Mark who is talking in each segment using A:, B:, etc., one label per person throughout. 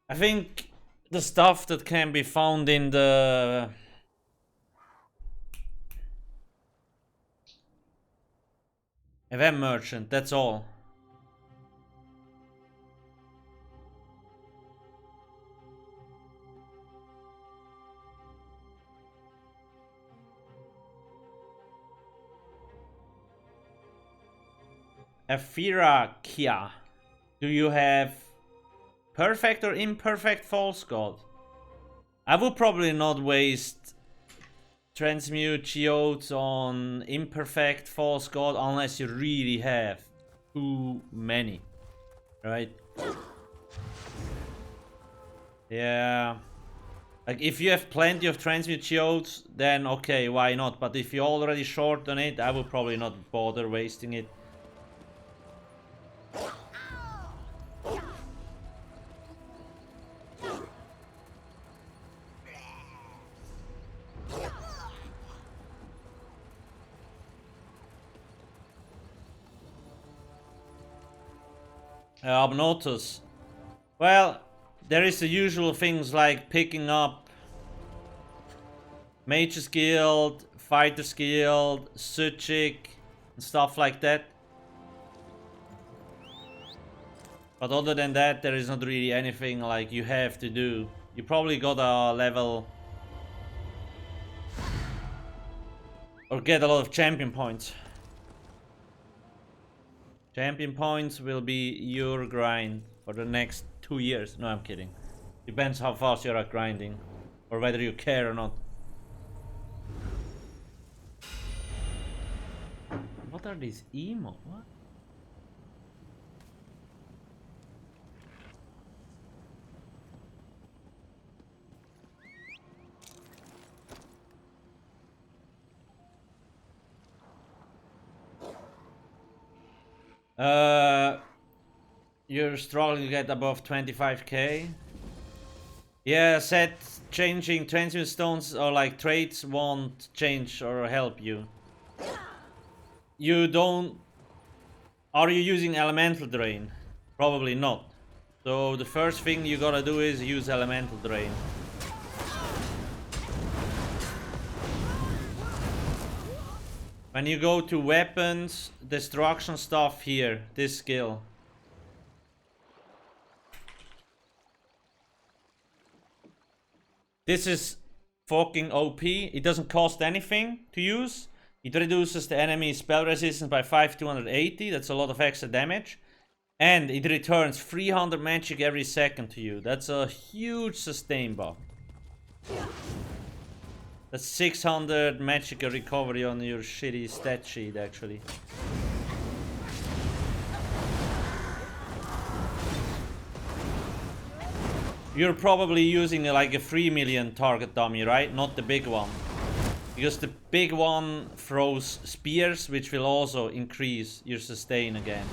A: I think the stuff that can be found in the event merchant, that's all. Aphira Kia. Do you have perfect or imperfect false god? I would probably not waste transmute geodes on imperfect false god unless you really have too many, right? Yeah. Like if you have plenty of transmute geodes, then okay, why not? But if you're already short on it, I would probably not bother wasting it. Obnotus. Well, there is the usual things like picking up Mage's Guild, Fighter's Guild, psijic, and stuff like that. But other than that, there is not really anything like you have to do. You probably got a level or get a lot of champion points. Champion points will be your grind for the next 2 years. No, I'm kidding. Depends how fast you're at grinding or whether you care or not. What are these emo? What? You're struggling to get above 25k. Yeah, changing transmute stones or like traits won't change or help you. You don't... Are you using elemental drain? Probably not. So the first thing you gotta do is use elemental drain. When you go to weapons, destruction stuff here, this skill. This is fucking OP. It doesn't cost anything to use. It reduces the enemy's spell resistance by 5280. That's a lot of extra damage. And it returns 300 magic every second to you. That's a huge sustain buff. That's 600 Magicka recovery on your shitty stat sheet, actually. You're probably using like a 3 million target dummy, right? Not the big one. Because the big one throws spears, which will also increase your sustain again.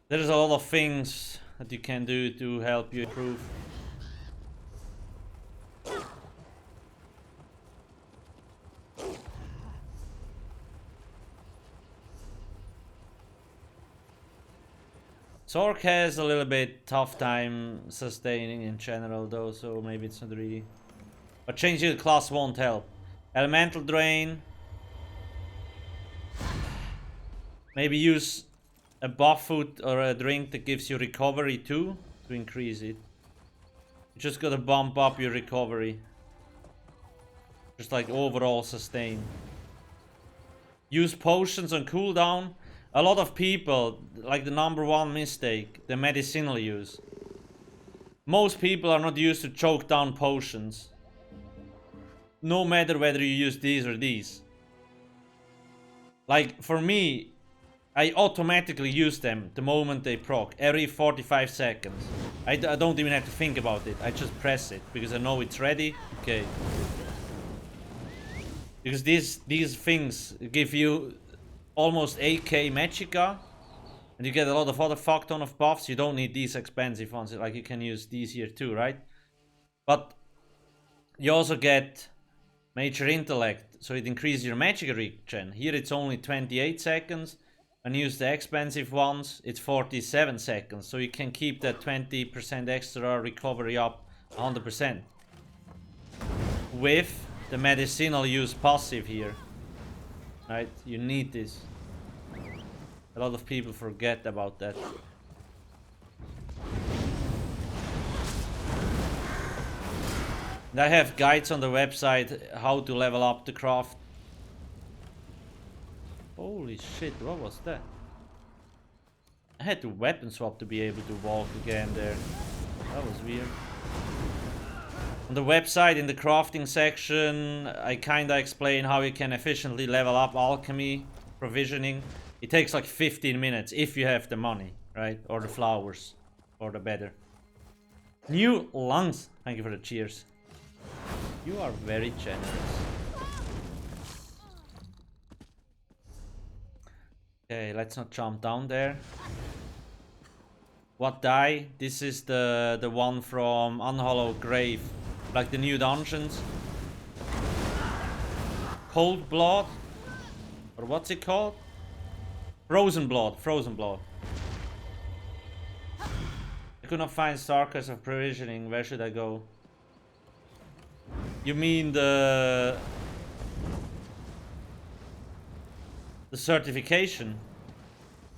A: There's a lot of things that you can do to help you improve. Zork has a little bit tough time sustaining in general though, so maybe it's not really... But changing the class won't help. Elemental Drain. Maybe use a buff food or a drink that gives you recovery too, to increase it. You just gotta bump up your recovery. Just like overall sustain. Use potions on cooldown. A lot of people, like the #1 mistake, the medicinal use. Most people are not used to choke down potions. No matter whether you use these or these. Like, for me, I automatically use them the moment they proc, every 45 seconds. I don't even have to think about it, I just press it, because I know it's ready. Okay. Because these things give you almost 8k Magicka, and you get a lot of other fuck ton of buffs. You don't need these expensive ones, like you can use these here too, right? But you also get Major Intellect, so it increases your Magicka regen. Here it's only 28 seconds, and use the expensive ones, it's 47 seconds. So you can keep that 20% extra recovery up 100%. With the medicinal use passive here. Right? You need this. A lot of people forget about that. And I have guides on the website how to level up the craft. Holy shit, what was that? I had to weapon swap to be able to walk again there. That was weird. On the website, in the crafting section, I kinda explain how you can efficiently level up alchemy, provisioning. It takes like 15 minutes if you have the money, right? Or the flowers, or the better. New lungs. Thank you for the cheers. You are very generous. Okay, let's not jump down there. What die? This is the one from Unhallowed Grave. Like the new dungeons. Cold Blood? Or what's it called? Frozen Blood. Frozen Blood. I could not find Starkers of Provisioning. Where should I go? You mean the certification?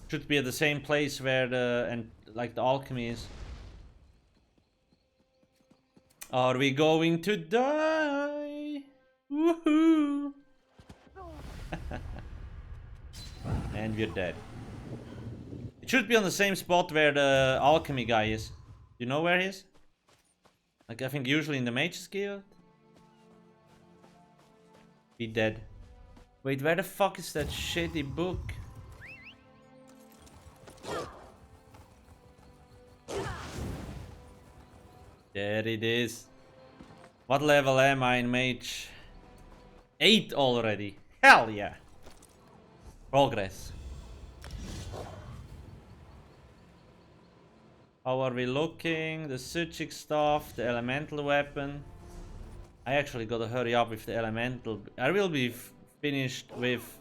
A: Should be at the same place where the the alchemy is. Are we going to die? Woohoo! And we're dead. It should be on the same spot where the alchemy guy is. You know where he is? Like, I think usually in the Mage's Guild. Be dead. Wait, where the fuck is that shitty book? There it is. What level am I in Mage? 8 already. Hell yeah. Progress. How are we looking? The psijic stuff, the elemental weapon. I actually gotta hurry up with the elemental. I will be finished with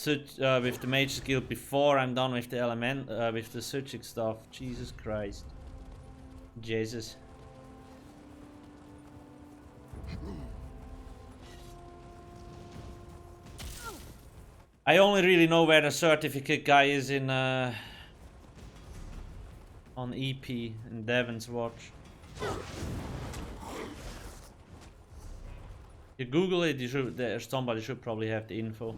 A: the Mage's Guild before I'm done with the with the psijic stuff. Jesus Christ. Jesus. I only really know where the certificate guy is in on EP in Devon's Watch. You Google it, you should, somebody should probably have the info.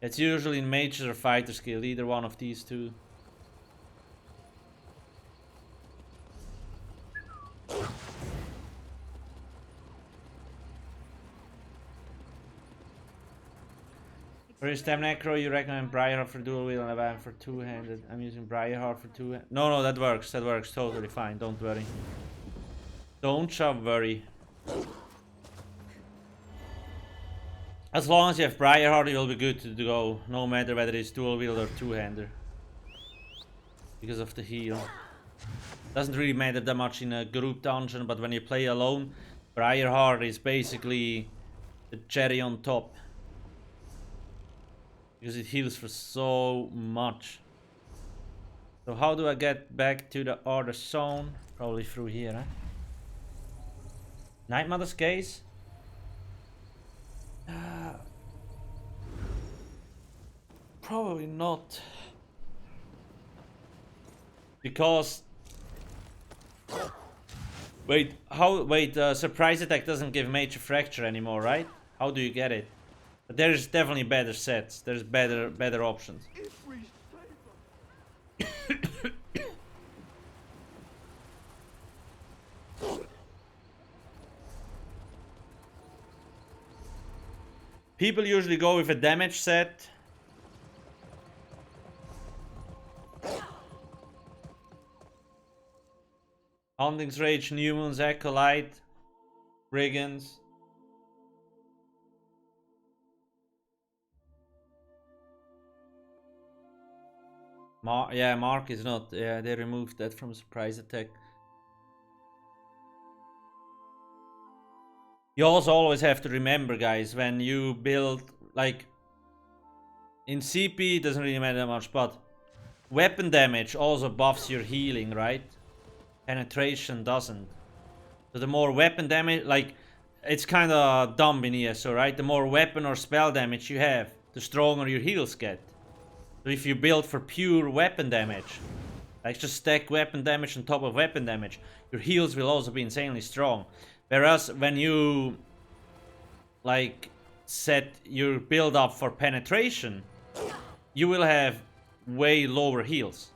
A: It's usually in Mages or Fighter skill, either one of these two. For your stem necro, you recommend Briarheart for dual wield and a van for two-handed. I'm using Briarheart for two-handed. No, that works totally fine, don't worry. Don't you worry. As long as you have Briarheart, you'll be good to go, no matter whether it's dual wield or two-hander. Because of the heal. Doesn't really matter that much in a group dungeon, but when you play alone, Briarheart is basically the cherry on top. Because it heals for so much. So how do I get back to the other zone? Probably through here, huh? Night Mother's Gaze? Probably not. Because... Wait, surprise attack doesn't give major fracture anymore, right? How do you get it? But there's definitely better sets. There's better options. People usually go with a damage set. Hunting's Rage, New Moon's Acolyte, Brigands. Mark is not. Yeah, they removed that from surprise attack. You also always have to remember, guys, when you build, like, in CP, it doesn't really matter that much, but weapon damage also buffs your healing, right? Penetration doesn't. So the more weapon damage, like, it's kind of dumb in ESO, right? The more weapon or spell damage you have, the stronger your heals get. So if you build for pure weapon damage, like just stack weapon damage on top of weapon damage, your heals will also be insanely strong. Whereas when you, like, set your build up for penetration, you will have way lower heals.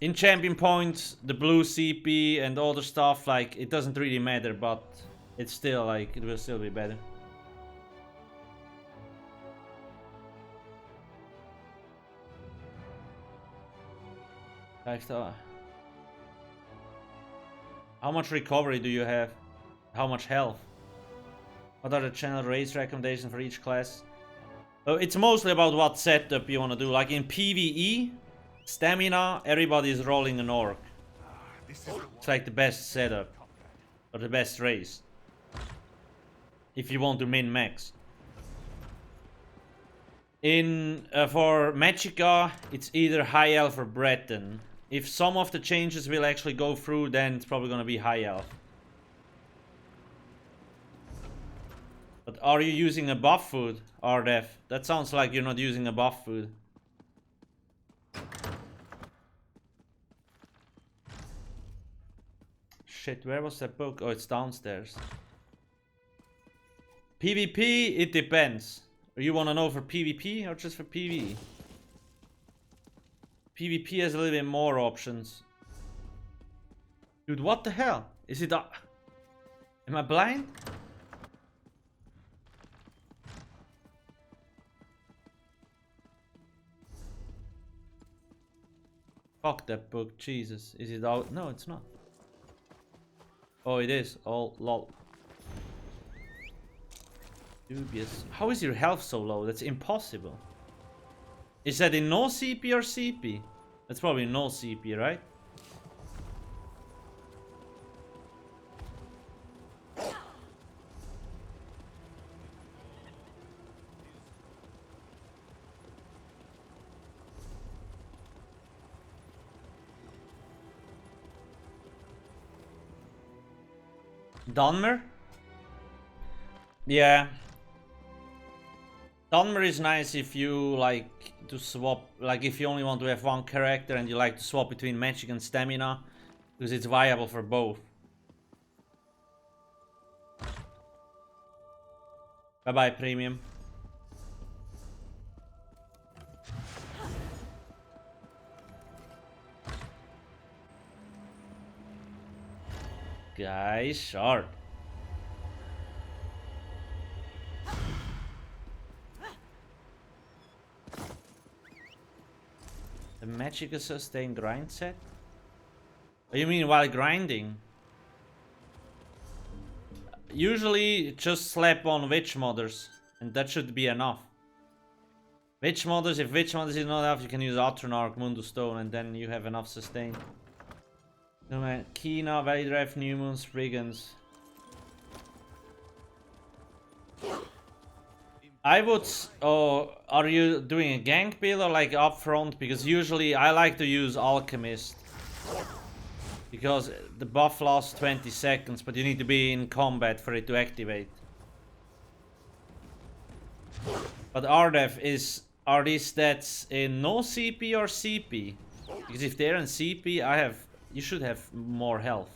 A: In champion points, the blue CP and all the stuff, like, it doesn't really matter, but it's still, like, it will still be better. How much recovery do you have? How much health? What are the channel race recommendations for each class? Oh, it's mostly about what setup you want to do. Like in PvE, stamina, everybody is rolling an orc. It's like the best setup. Or the best race. If you want to min-max. In for Magicka, it's either High Elf or Breton. If some of the changes will actually go through, then it's probably gonna be High Elf. But are you using a buff food, RDF? That sounds like you're not using a buff food. Shit, where was that book? Oh, it's downstairs. PvP, it depends. You want to know for PvP or just for PvE? PvP has a little bit more options. Dude, what the hell? Is it... Am I blind? Fuck that book, Jesus. Is it out? No, it's not. Oh, it is. Oh, lol. Dubious. How is your health so low? That's impossible. Is that in no CP or CP? That's probably no CP, right? Dunmer? Yeah. Dunmer is nice if you like to swap, like if you only want to have one character and you like to swap between magic and stamina, because it's viable for both. Bye bye, premium. Guys, short. The Magicka sustain grind set? Oh, you mean while grinding? Usually just slap on witch modders and that should be enough. Witch modders, if witch modders is not enough, you can use Atronarch, Mundus Stone, and then you have enough sustain. No man, Kina, Valley Drive, New Moons, Brigands. I would... Oh, are you doing a gank build or like up front? Because usually I like to use Alchemist. Because the buff lasts 20 seconds, but you need to be in combat for it to activate. But RDEF is... Are these stats in no CP or CP? Because if they're in CP, I have... You should have more health.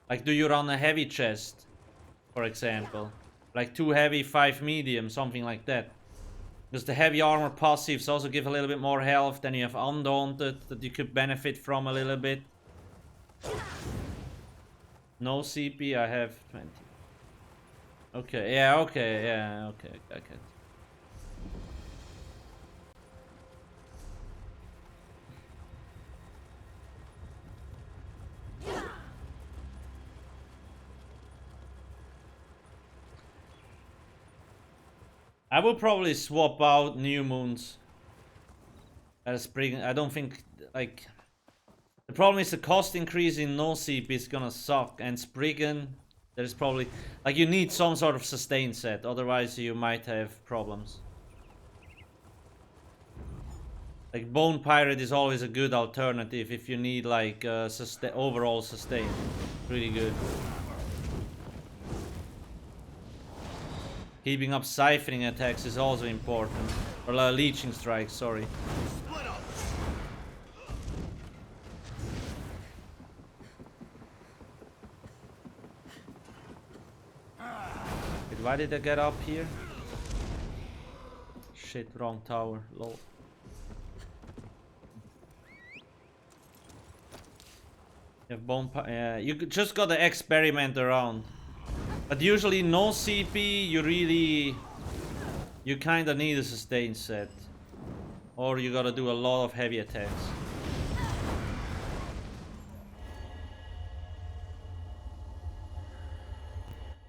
A: Like, do you run a heavy chest? For example, like 2 heavy, 5 medium, something like that. Because the heavy armor passives also give a little bit more health. Then you have Undaunted that you could benefit from a little bit. No CP, I have 20. Okay, yeah, okay, yeah, okay, okay. I will probably swap out New Moons. Spring, I don't think, like... The problem is the cost increase in no CP is gonna suck, and Spriggan, there's probably... Like, you need some sort of sustain set, otherwise you might have problems. Like, Bone Pirate is always a good alternative if you need, like, overall sustain. Really good. Keeping up siphoning attacks is also important. Or leeching strikes, sorry. Wait, why did I get up here? Shit, wrong tower. Lol. You have bone you just gotta experiment around. But usually no CP, you kinda need a sustain set. Or you gotta do a lot of heavy attacks.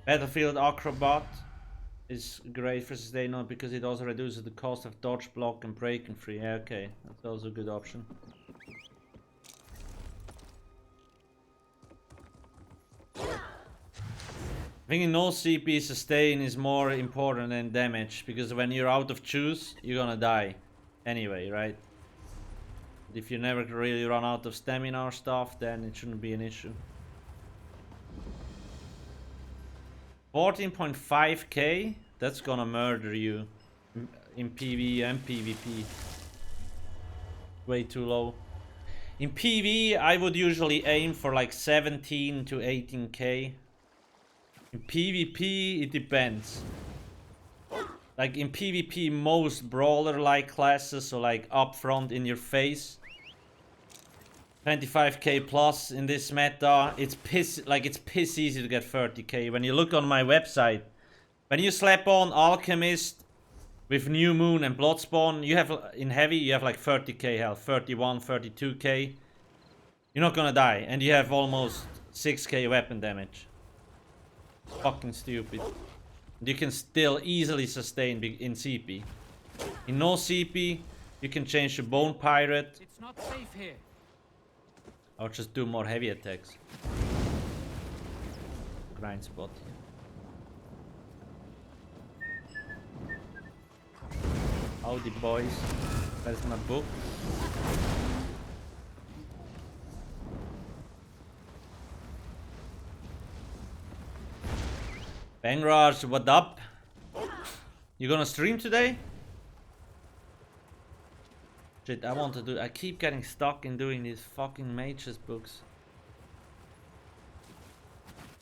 A: Battlefield Acrobat is great for sustain because it also reduces the cost of dodge, block and breaking free. Yeah, okay, that's also a good option. I think in no CP, sustain is more important than damage, because when you're out of juice, you're gonna die anyway, right? If you never really run out of stamina or stuff, then it shouldn't be an issue. 14.5k? That's gonna murder you in PvE and PvP. Way too low. In PvE, I would usually aim for like 17 to 18k. In PvP, it depends. Like in PvP, most brawler-like classes, so like up front in your face, 25k plus in this meta. It's piss easy to get 30k. When you look on my website, when you slap on Alchemist with New Moon and Bloodspawn, you have in heavy you have like 30k health, 31, 32k. You're not gonna die, and you have almost 6k weapon damage. Fucking stupid. You can still easily sustain in CP. In no CP, you can change to Bone Pirate.
B: It's not safe here.
A: Or just do more heavy attacks. Grind spot here. Howdy boys. Where's my book? Bangraj, what up? You gonna stream today? Shit, I keep getting stuck in doing these fucking mages books.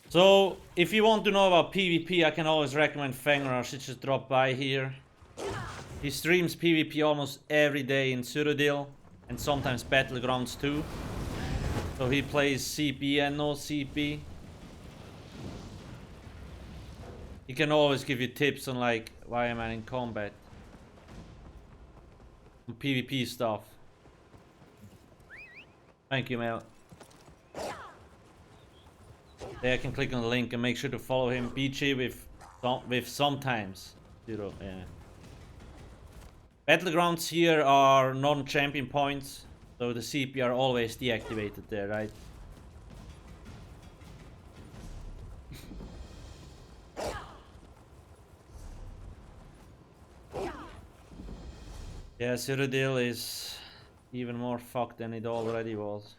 A: So, if you want to know about PvP, I can always recommend Fangrush. He just dropped by here. He streams PvP almost every day in Cyrodiil, and sometimes Battlegrounds too. So he plays CP and no CP. He can always give you tips on like, why am I in combat? On PvP stuff. Thank you, Mel. There I can click on the link and make sure to follow him. BG with sometimes 0, yeah. Battlegrounds here are non-champion points, so the CP are always deactivated there, right? Yeah, Cyrodiil is even more fucked than it already was.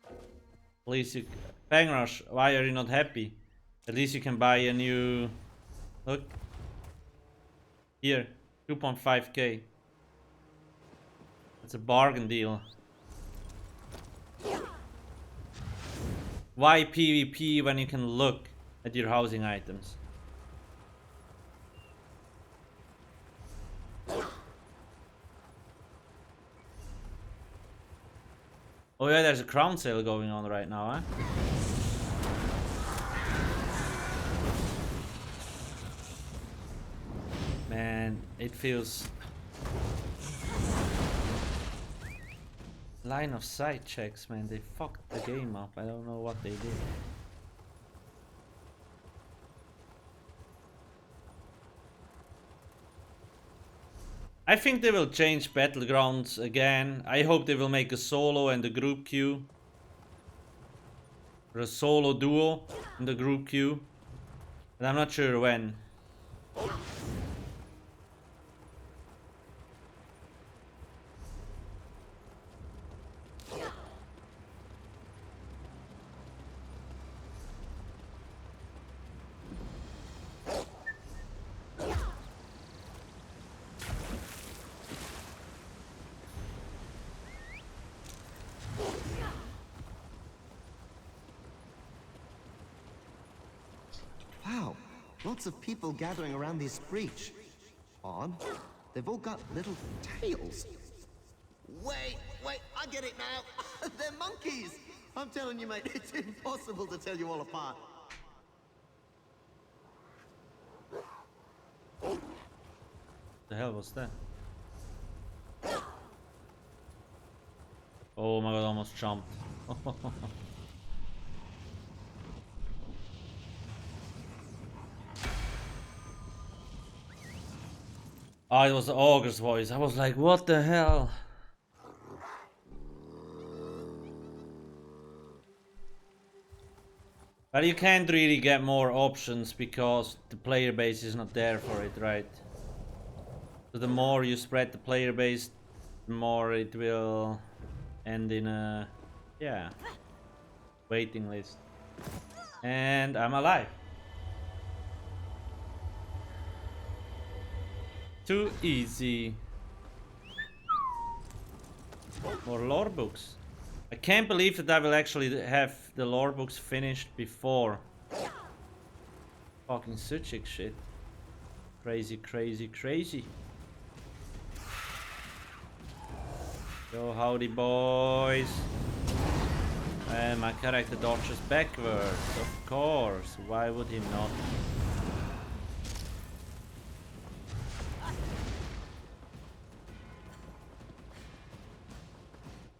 A: At least you... Bangrush, why are you not happy? At least you can buy a new... Look. Here, 2.5k. It's a bargain deal. Why PvP when you can look at your housing items? Oh yeah, there's a crown sale going on right now, huh? Man, it feels... Line of sight checks, man, they fucked the game up. I don't know what they did. I think they will change Battlegrounds again. I hope they will make a solo and a group queue. Or a solo duo and a group queue. But I'm not sure when.
B: Wow, lots of people gathering around this breach. Odd. They've all got little tails. Wait, I get it now. They're monkeys. I'm telling you, mate, it's impossible to tell you all apart.
A: The hell was that? Oh my god, almost jumped. Oh, it was the ogre's voice. I was like, what the hell? But you can't really get more options because the player base is not there for it, right? So the more you spread the player base, the more it will end in a, yeah, waiting list. And I'm alive. Too easy. More lore books. I can't believe that I will actually have the lore books finished before. Fucking psijic shit. Crazy, crazy, crazy. Yo, howdy boys. And my character dodges backwards, of course. Why would he not?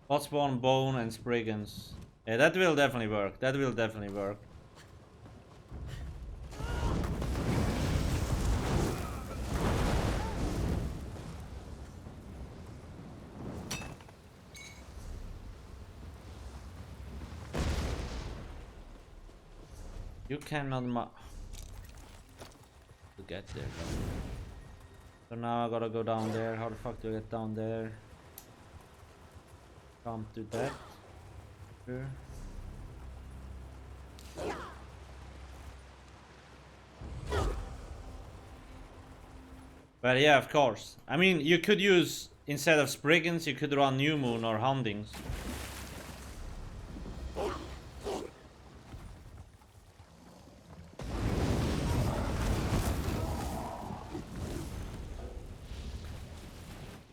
A: What's one bone and spriggans? Yeah, that will definitely work. That will definitely work. You cannot to get there. So now I gotta go down there. How the fuck do I get down there? Come to that. Sure. But yeah, of course. I mean, you could use, instead of Spriggans, you could run New Moon or Hundings.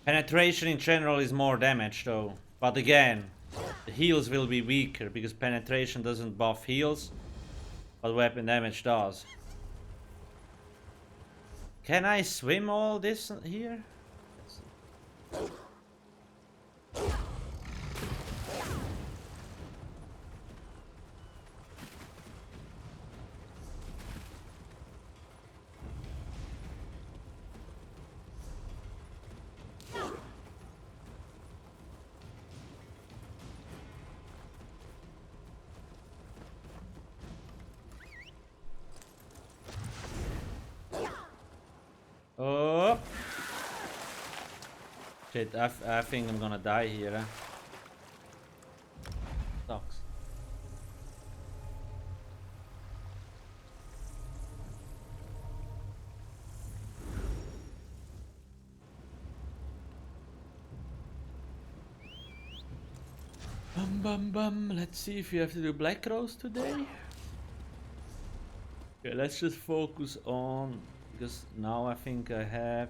A: Penetration in general is more damage though. But again, the heals will be weaker because penetration doesn't buff heals, but weapon damage does. Can I swim all this here? Oh shit, I think I'm gonna die here, eh? Sucks. Bum bum bum, let's see if you have to do Black Rose today. Okay, let's just focus on, because now I think I have...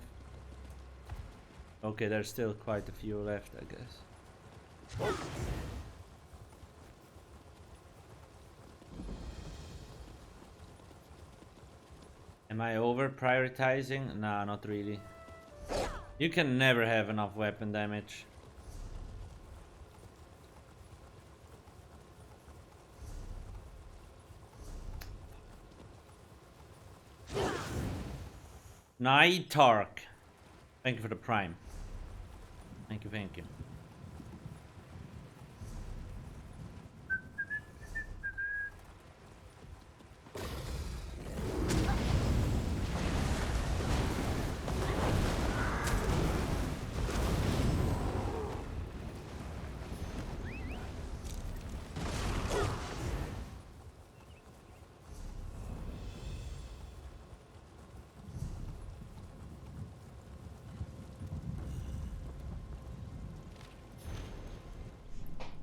A: Okay, there's still quite a few left, I guess. Am I over prioritizing? Nah, not really. You can never have enough weapon damage. Nightark. Thank you for the prime. Thank you, thank you.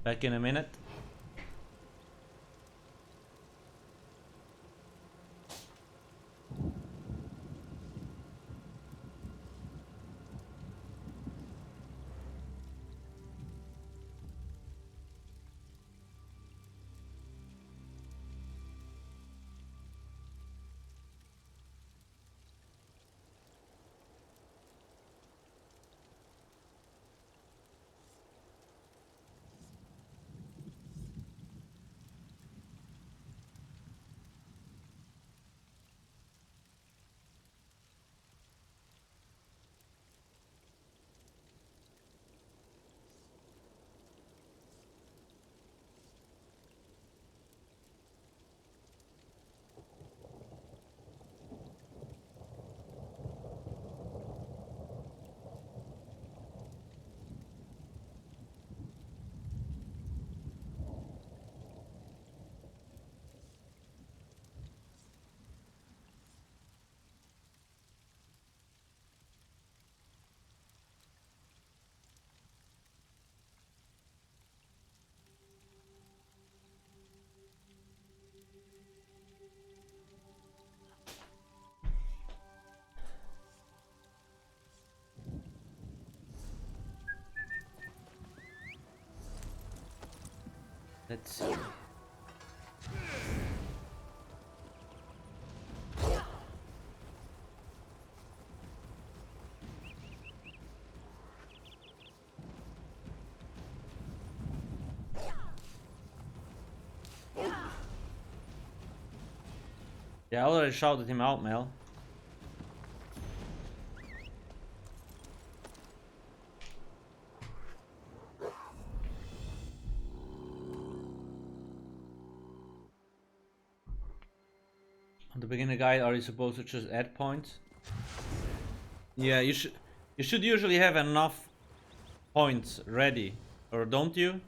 A: Back in a minute. Let's see. Yeah, I already shouted him out, Mel. On the beginner guide, are you supposed to just add points? Yeah, you should usually have enough points ready, or don't you?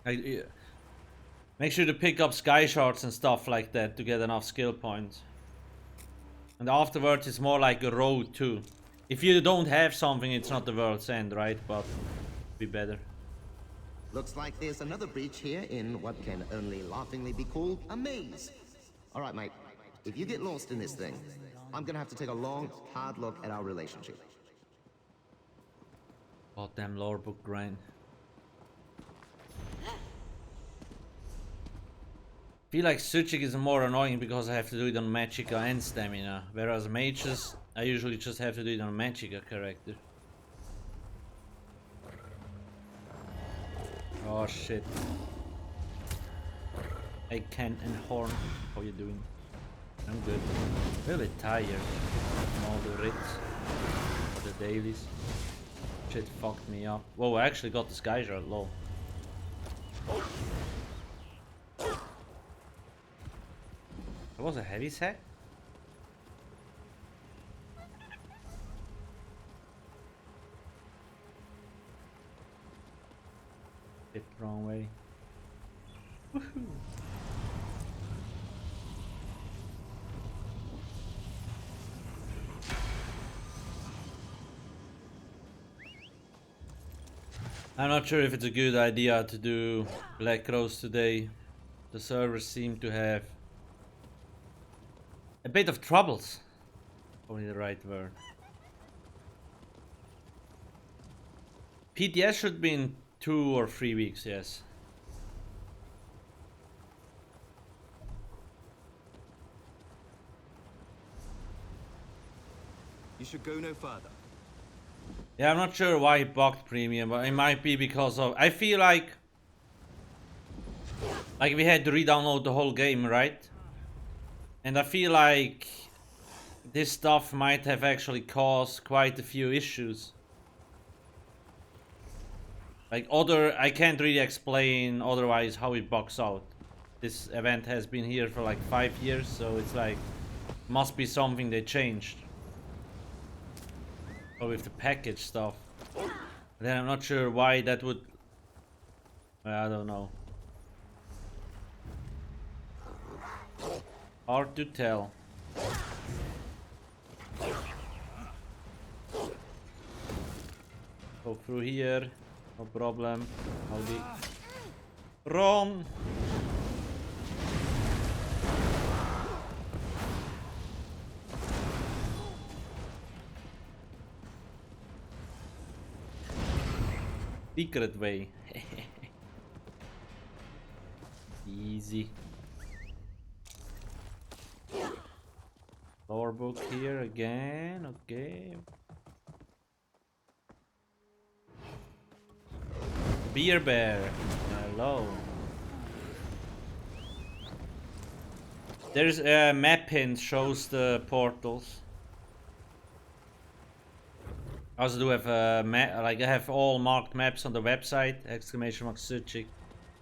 A: Make sure to pick up sky shards and stuff like that to get enough skill points. And afterwards it's more like a road too. If you don't have something, it's not the world's end, right? But be better.
B: Looks like there's another breach here in what can only laughingly be called a maze. All right, mate. If you get lost in this thing, I'm gonna have to take a long, hard look at our relationship.
A: Goddamn lore book grind. I feel like psijic is more annoying because I have to do it on Magicka and stamina, whereas mages, I usually just have to do it on Magicka character. Oh shit. Hey Ken and Horn, how you doing? I'm good. Really tired from all the writs, the dailies. Shit fucked me up. Whoa, I actually got the sky shard, lol. That was a heavy set? Bit wrong way. Woohoo! I'm not sure if it's a good idea to do Black Rose today. The servers seem to have a bit of troubles. Probably the right word. PTS should be in 2 or 3 weeks, yes.
C: You should go no further.
A: Yeah, I'm not sure why he bugged premium, but it might be because of... I feel like we had to re-download the whole game, right? And I feel like this stuff might have actually caused quite a few issues. Like I can't really explain otherwise how it bugs out. This event has been here for like 5 years, so it's like, must be something they changed. Or with the package stuff. Then I'm not sure why that would... I don't know. Hard to tell. Go through here, no problem. Howdy. Run! Secret way. Easy. Lore book here again, okay. Beer bear, hello. There's a map hint shows the portals. I also do have a map, like I have all marked maps on the website, !psijic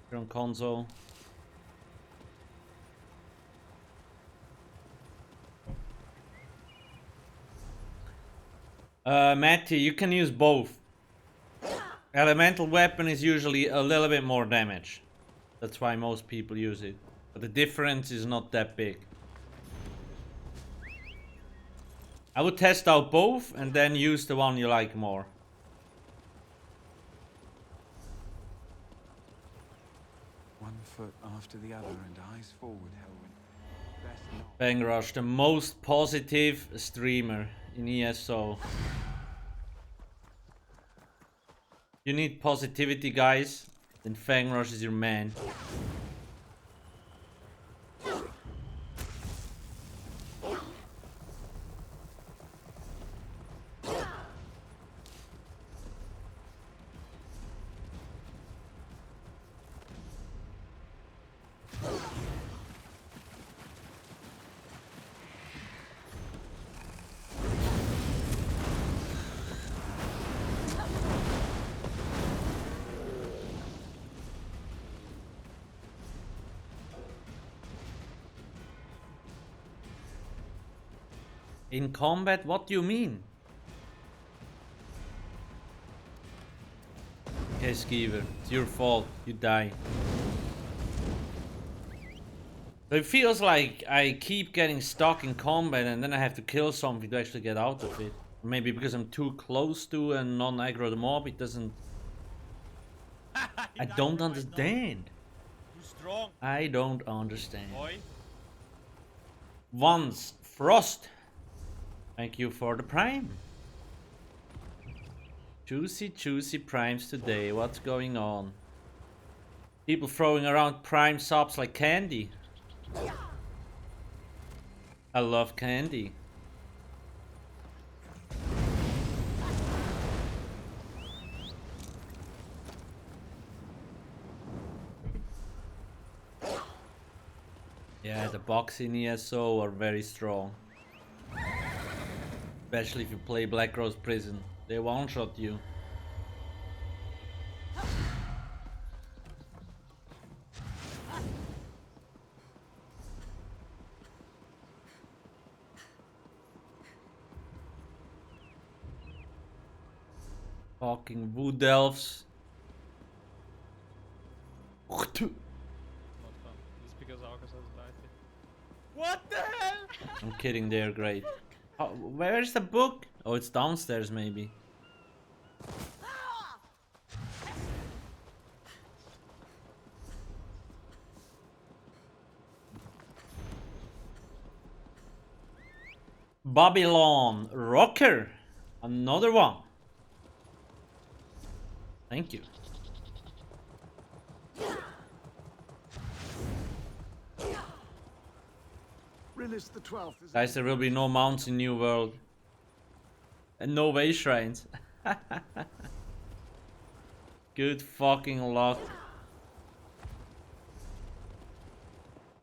A: here on console. Matty, you can use both. Elemental weapon is usually a little bit more damage. That's why most people use it. But the difference is not that big. I would test out both and then use the one you like more.
C: One foot after the other and eyes forward, Helwyn. Best not.
A: Bang Rush, the most positive streamer in ESO. You need positivity, guys, then Fang Rush is your man. In combat? What do you mean? Okay, Skeever, it's your fault. You die. So it feels like I keep getting stuck in combat and then I have to kill something to actually get out of it. Maybe because I'm too close to a non-aggro mob, it doesn't... I don't understand.
D: Too strong,
A: I don't understand.
D: boy.
A: Once Frost. Thank you for the prime. Juicy primes today. What's going on? People throwing around prime subs like candy. I love candy. Yeah, the box in ESO are very strong. Especially if you play Black Rose Prison. They one-shot you. Fucking wood elves.
E: Not fun. Just because Alcast has died.
D: What the hell?
A: I'm kidding, they're great. Oh, where's the book? Oh, it's downstairs maybe. Babylon Rocker. Another one. Thank you.
C: Rilis the 12th is
A: Guys, there will be no mounts in New World. And no way shrines. Good fucking luck.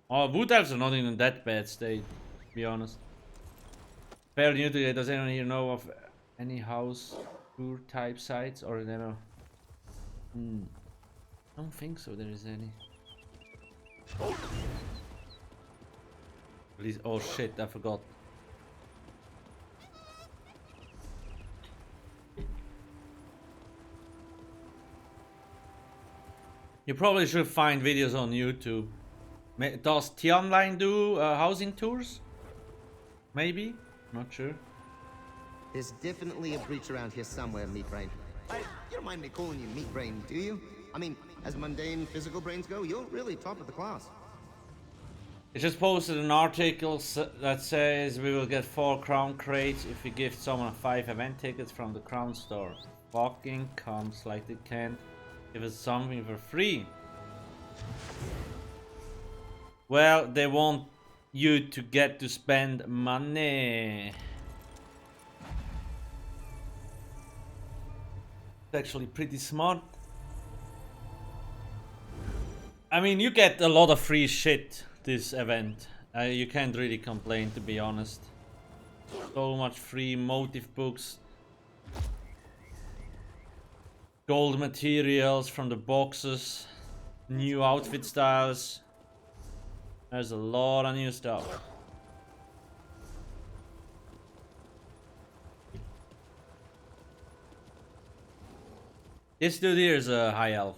A: Oh, wood elves are not in that bad state, to be honest. Fairly new to it. Does anyone here know of any house tour type sites or never? I don't think so. There is any. Please. Oh shit! I forgot. You probably should find videos on YouTube. Does T-Online do housing tours? Maybe? Not sure.
B: There's definitely a breach around here somewhere, meat brain. You don't mind me calling you meat brain, do you? I mean, as mundane physical brains go, you're really top of the class.
A: I just posted an article that says we will get 4 crown crates if we give someone 5 event tickets from the crown store. Fucking comes like they can't give us something for free. Well, they want you to get to spend money. It's actually pretty smart. I mean, you get a lot of free shit this event. You can't really complain, to be honest. So much free motive books. Gold materials from the boxes. New outfit styles. There's a lot of new stuff. This dude here is a high elf.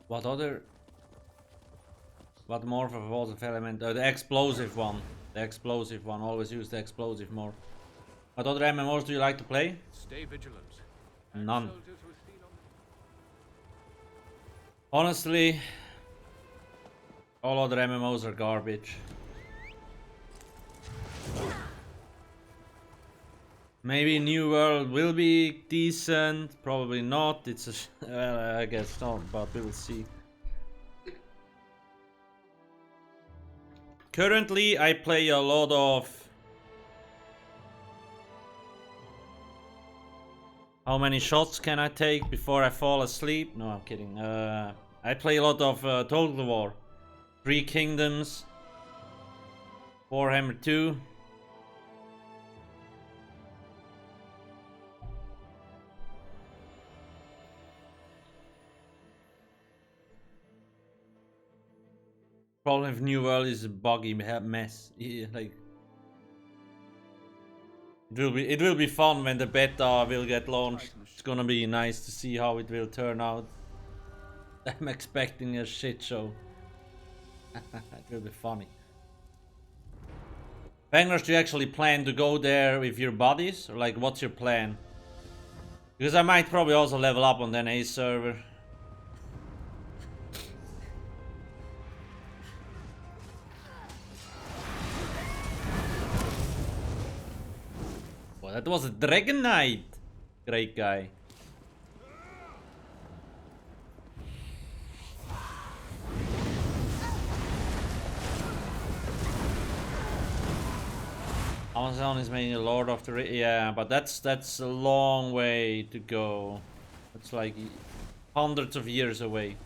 A: What more for walls of element? The explosive one. The explosive one. Always use the explosive more. What other MMOs do you like to play?
F: Stay vigilant.
A: None. Honestly, all other MMOs are garbage. Maybe New World will be decent, probably not. It's a well, I guess not, but we will see. Currently, I play a lot of. How many shots can I take before I fall asleep? No, I'm kidding. I play a lot of Total War, 3 Kingdoms, Warhammer 2. Problem with New World is a buggy mess. Yeah, like it will be fun when the beta will get launched. It's gonna be nice to see how it will turn out. I'm expecting a shit show. It will be funny. Bangers, do you actually plan to go there with your buddies? Or like, what's your plan? Because I might probably also level up on the NA server. Well, that was a Dragon Knight. Great guy. Amazon is making a Lord of the Rings. Yeah, but that's a long way to go. It's like hundreds of years away.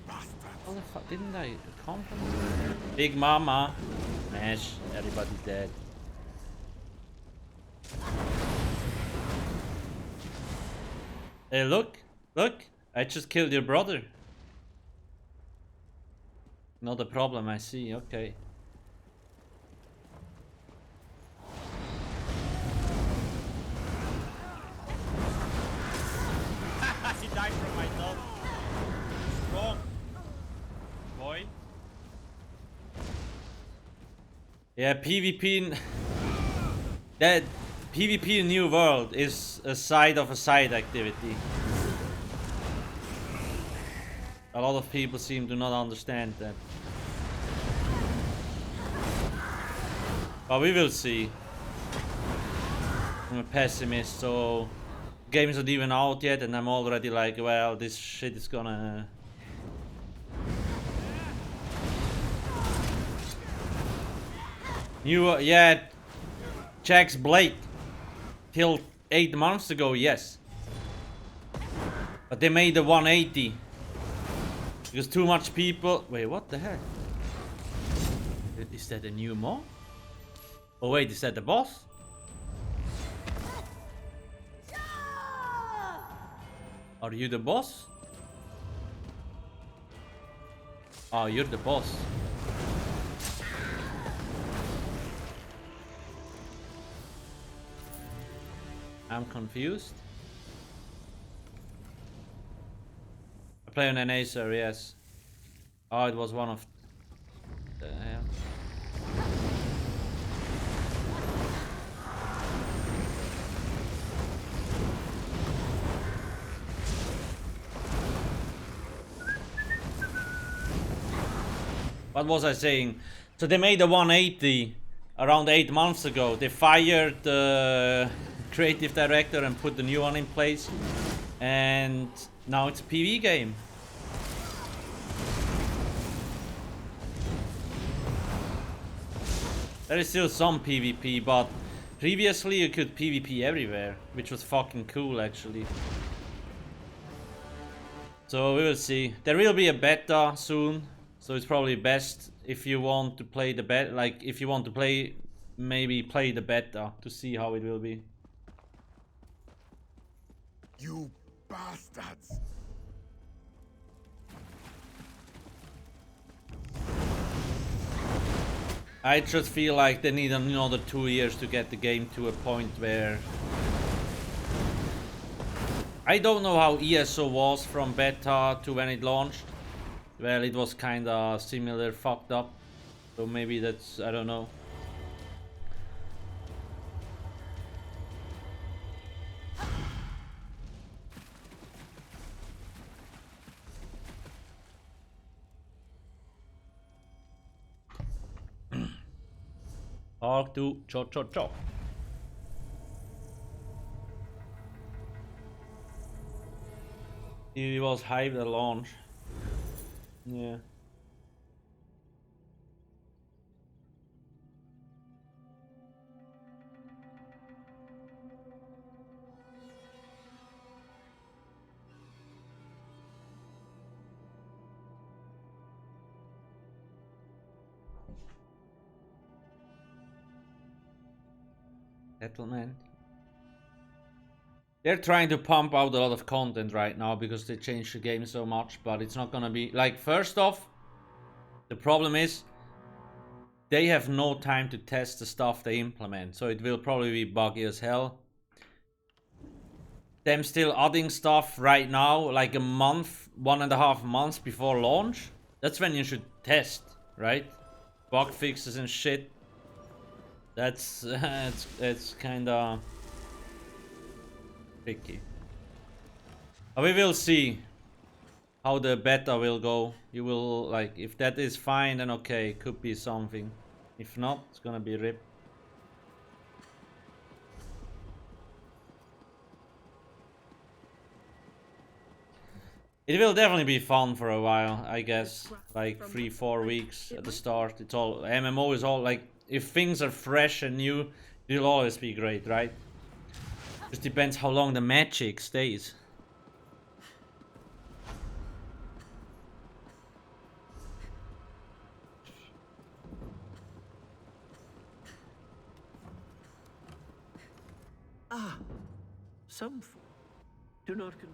A: How the fuck didn't I come from? Big Mama. Smash. Everybody's dead. Hey, look! Look! I just killed your brother. Not a problem, I see. Okay.
D: He died from my dog. Strong. Boy.
A: Yeah, PvP. That PvP in New World is a side of a side activity. A lot of people seem to not understand that. But we will see. I'm a pessimist, so the game isn't even out yet, and I'm already like, well, this shit is gonna. Yeah, Jack's Blade. Till 8 months ago, yes. But they made the 180. Because too much people... Wait, what the heck? Is that a new mob? Oh wait, is that the boss? Are you the boss? Oh, you're the boss. I'm confused. I play on an ESO, yes. Oh, it was one of the... Yeah. What was I saying? So they made a 180 around 8 months ago. They fired the creative director and put the new one in place. And now it's a PvE game. There is still some PvP, but previously you could PvP everywhere, which was fucking cool actually. So we will see. There will be a beta soon. So it's probably best if you want to play the beta, like if you want to play, maybe play the beta to see how it will be.
F: You bastards!
A: I just feel like they need another 2 years to get the game to a point where... I don't know how ESO was from beta to when it launched. Well, it was kinda similar, fucked up. So maybe that's, I don't know. Talk to cho. It was hyped at launch. Yeah. Settlement. They're trying to pump out a lot of content right now because they changed the game so much, but it's not gonna be... Like, first off, the problem is they have no time to test the stuff they implement, so it will probably be buggy as hell. Them still adding stuff right now, like a month, 1.5 months before launch. That's when you should test, right? Bug fixes and shit. That's it's kinda tricky. But we will see how the beta will go. You will, like, if that is fine, then okay, it could be something. If not, it's gonna be rip. It will definitely be fun for a while, I guess. Like 3-4 weeks at the start. It's all MMO is all like, if things are fresh and new, it'll always be great, right? Just depends how long the magic stays.
G: Ah, some do not con.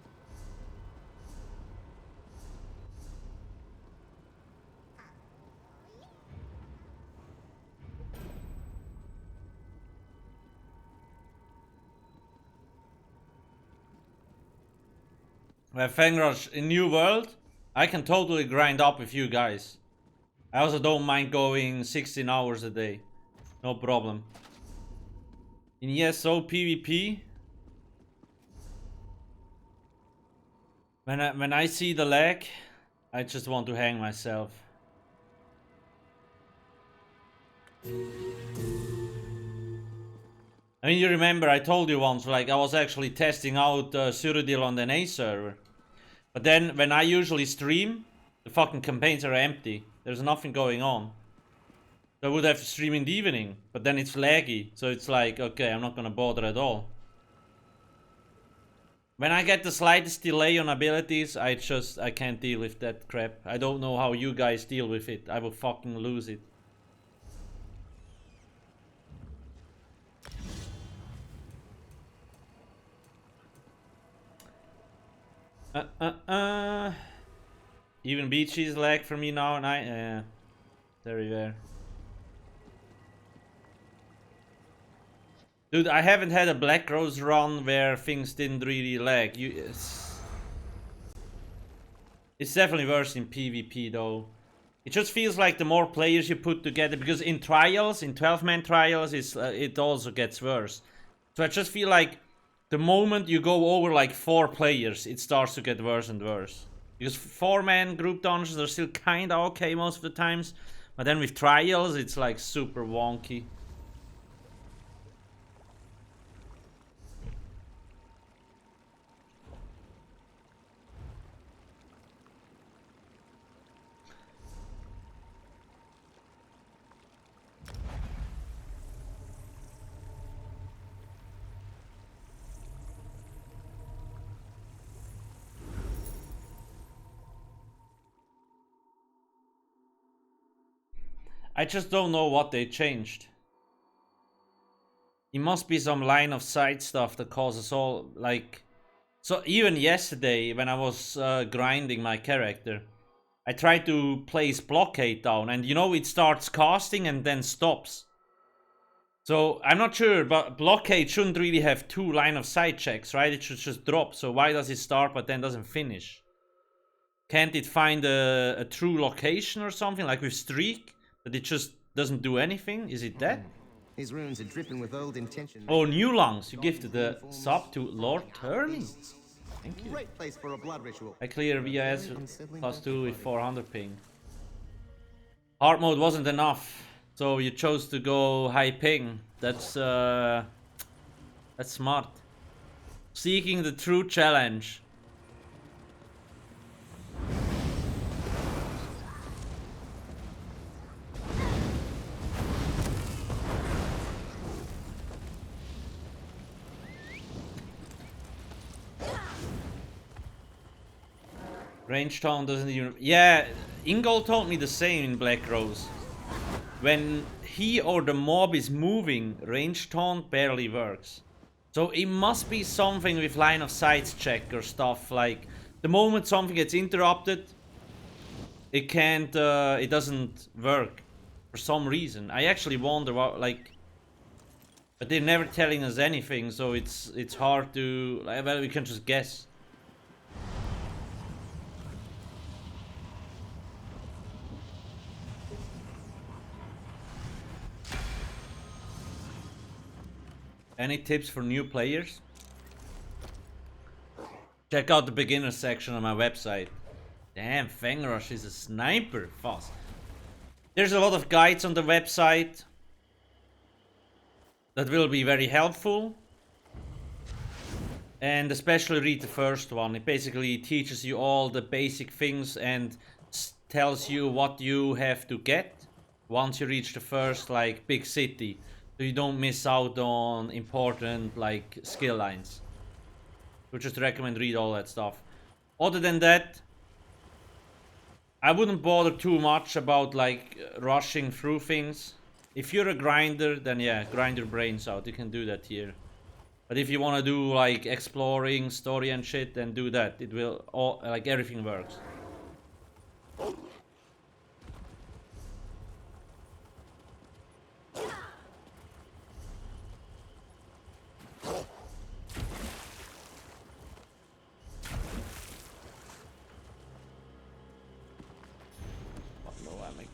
A: Fangrush, in New World, I can totally grind up with you guys. I also don't mind going 16 hours a day. No problem. In ESO PvP, when I see the lag, I just want to hang myself. I mean, you remember I told you once, like, I was actually testing out Cyrodiil on the NA server. But then, when I usually stream, the fucking campaigns are empty. There's nothing going on. So I would have to stream in the evening, but then it's laggy. So it's like, okay, I'm not gonna bother at all. When I get the slightest delay on abilities, I can't deal with that crap. I don't know how you guys deal with it. I will fucking lose it. Even beaches lag for me now, and very rare. Dude, I haven't had a Black Rose run where things didn't really lag. It's definitely worse in PvP though. It just feels like the more players you put together, because in trials, in 12-man trials, it also gets worse. So I just feel like the moment you go over like 4 players, it starts to get worse and worse. Because 4-man group dungeons are still kinda okay most of the times, but then with trials, it's like super wonky. I just don't know what they changed. It must be some line of sight stuff that causes all, like... So even yesterday, when I was grinding my character, I tried to place blockade down, and you know, it starts casting and then stops. So I'm not sure, but blockade shouldn't really have 2 line of sight checks, right? It should just drop. So why does it start but then doesn't finish? Can't it find a true location or something, like with streak? That it just doesn't do anything? Is it that?
B: His runes are dripping with old intention.
A: Oh, New Lungs. You gifted the sub to Lord Turley. Thank you.
B: Great place for a blood ritual.
A: I clear VS +2 with 400 ping. Hard mode wasn't enough, so you chose to go high ping. That's smart. Seeking the true challenge. Range taunt doesn't even... Yeah, Ingol told me the same in Black Rose. When he or the mob is moving, range taunt barely works. So it must be something with line of sight check or stuff, like the moment something gets interrupted, it can't, it doesn't work for some reason. I actually wonder what, like, but they're never telling us anything, so it's hard to, like, well, we can just guess. Any tips for new players? Check out the beginner section on my website. Damn, Fangrush is a sniper. Fast. There's a lot of guides on the website that will be very helpful. And especially read the first one. It basically teaches you all the basic things and tells you what you have to get once you reach the first, like, big city. So you don't miss out on important, like, skill lines. So just recommend read all that stuff. Other than that, I wouldn't bother too much about, like, rushing through things. If you're a grinder, then yeah, grind your brains out. You can do that here. But if you want to do, like, exploring, story and shit, then do that. It will, all, like, everything works.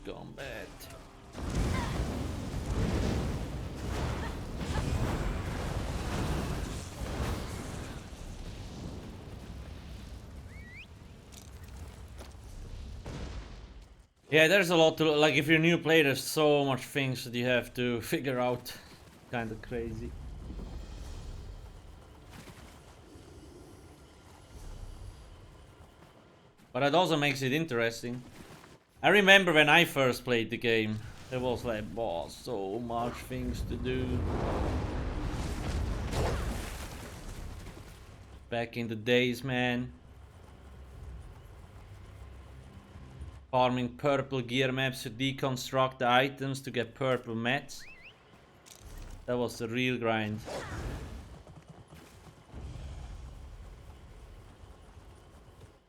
A: Combat. Yeah, there's a lot to, like, if you're a new player, there's so much things that you have to figure out. Kind of crazy. But it also makes it interesting. I remember when I first played the game, there was like, wow, so much things to do. Back in the days, man. Farming purple gear maps to deconstruct the items to get purple mats. That was the real grind.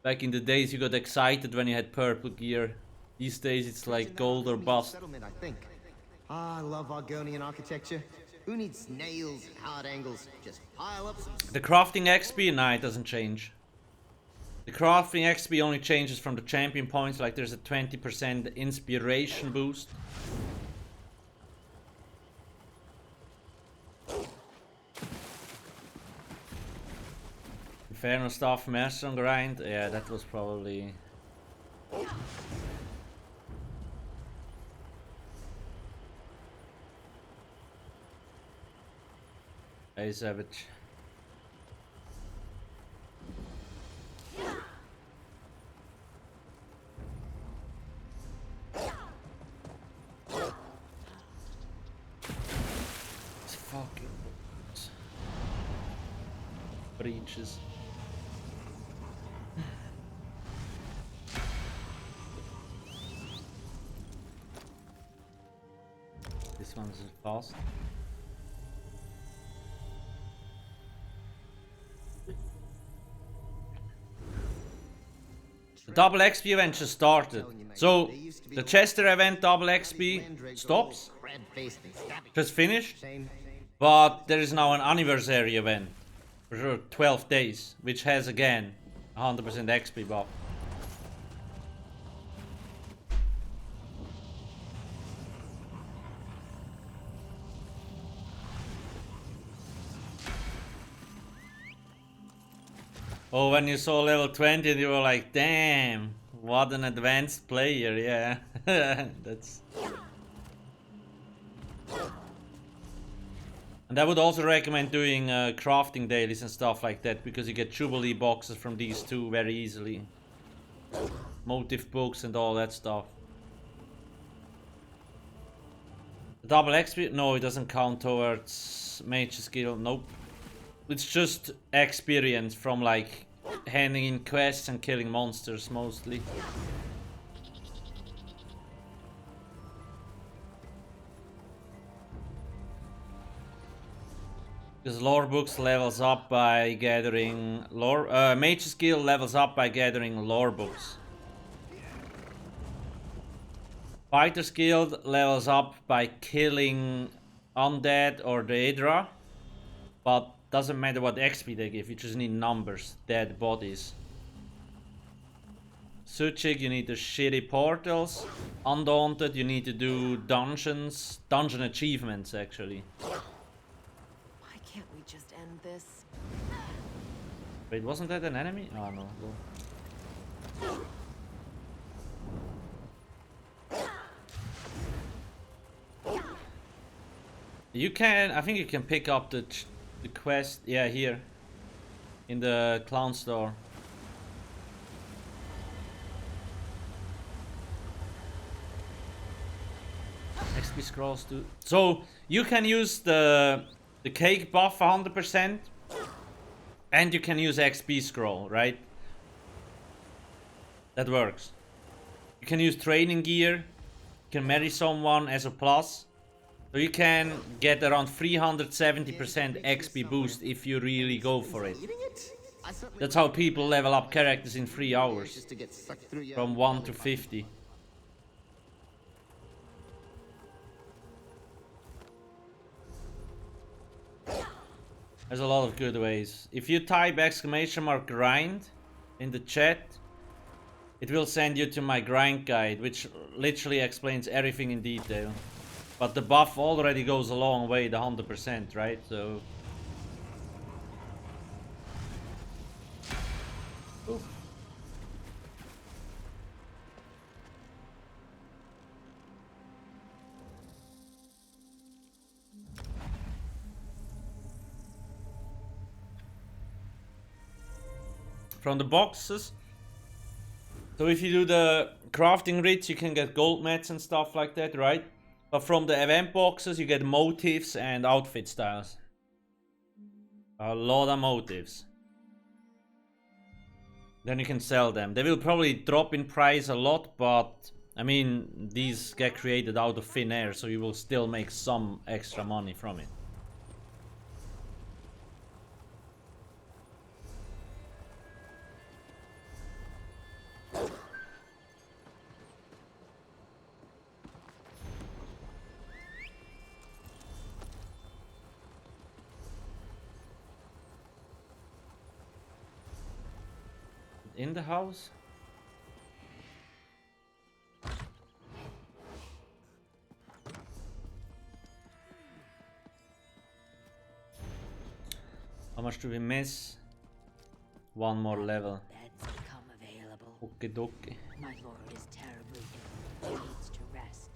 A: Back in the days you got excited when you had purple gear. These days it's like gold or bust.
B: Settlement, I think. Ah, I love Argonian architecture. Who needs nails and hard angles? Just pile up some...
A: The crafting XP? Nah, it doesn't change. The crafting XP only changes from the champion points, like there's a 20% inspiration boost. Inferno Staff Master grind? Yeah, that was probably... Hey, Savage. It's fucking breaches. This one's fast. The double XP event just started. So the Chester event double XP stops. Just finished. But there is now an anniversary event for 12 days, which has again 100% XP buff. Oh, when you saw level 20 you were like, damn, what an advanced player, yeah. That's... And I would also recommend doing crafting dailies and stuff like that, because you get Jubilee boxes from these two very easily. Motive books and all that stuff. Double XP? No, it doesn't count towards mage skill, nope. It's just experience from like handing in quests and killing monsters mostly. Because lore books levels up by gathering lore. Mage skill levels up by gathering lore books. Fighter skill levels up by killing undead or the Hydra, but doesn't matter what XP they give, you just need numbers, dead bodies. Psijic, you need the shitty portals. Undaunted, you need to do dungeons, dungeon achievements actually.
H: Why can't we just end this?
A: Wait, wasn't that an enemy? Oh no. You can, I think you can pick up the quest, yeah, here in the clown store. XP scrolls too. So you can use the cake buff 100%, and you can use XP scroll, right? That works. You can use training gear. You can marry someone as a plus. So you can get around 370% XP boost if you really go for it. That's how people level up characters in 3 hours. From 1 to 50. There's a lot of good ways. If you type !grind in the chat, it will send you to my grind guide, which literally explains everything in detail. But the buff already goes a long way, the 100%, right? So... Ooh. From the boxes. So if you do the crafting rigs, you can get gold mats and stuff like that, right? But from the event boxes, you get motifs and outfit styles. A lot of motifs. Then you can sell them. They will probably drop in price a lot, but I mean, these get created out of thin air, so you will still make some extra money from it. In the house? How much do we miss? One more level.
H: Beds become available.
A: Okie dokie.
H: My lord is terribly ill. He needs to rest.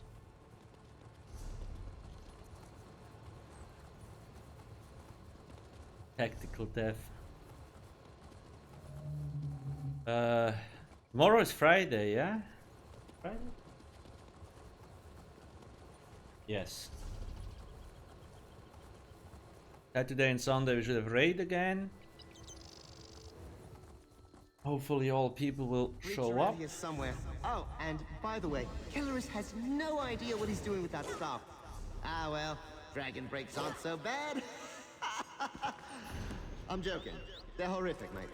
A: Tactical death. Tomorrow is Friday, yeah? Friday? Yes. Saturday and Sunday we should have raid again. Hopefully all people will show up.
B: Here somewhere. Oh, and by the way, Killerus has no idea what he's doing with that staff. Ah well, dragon breaks aren't so bad. I'm joking. They're horrific, mate.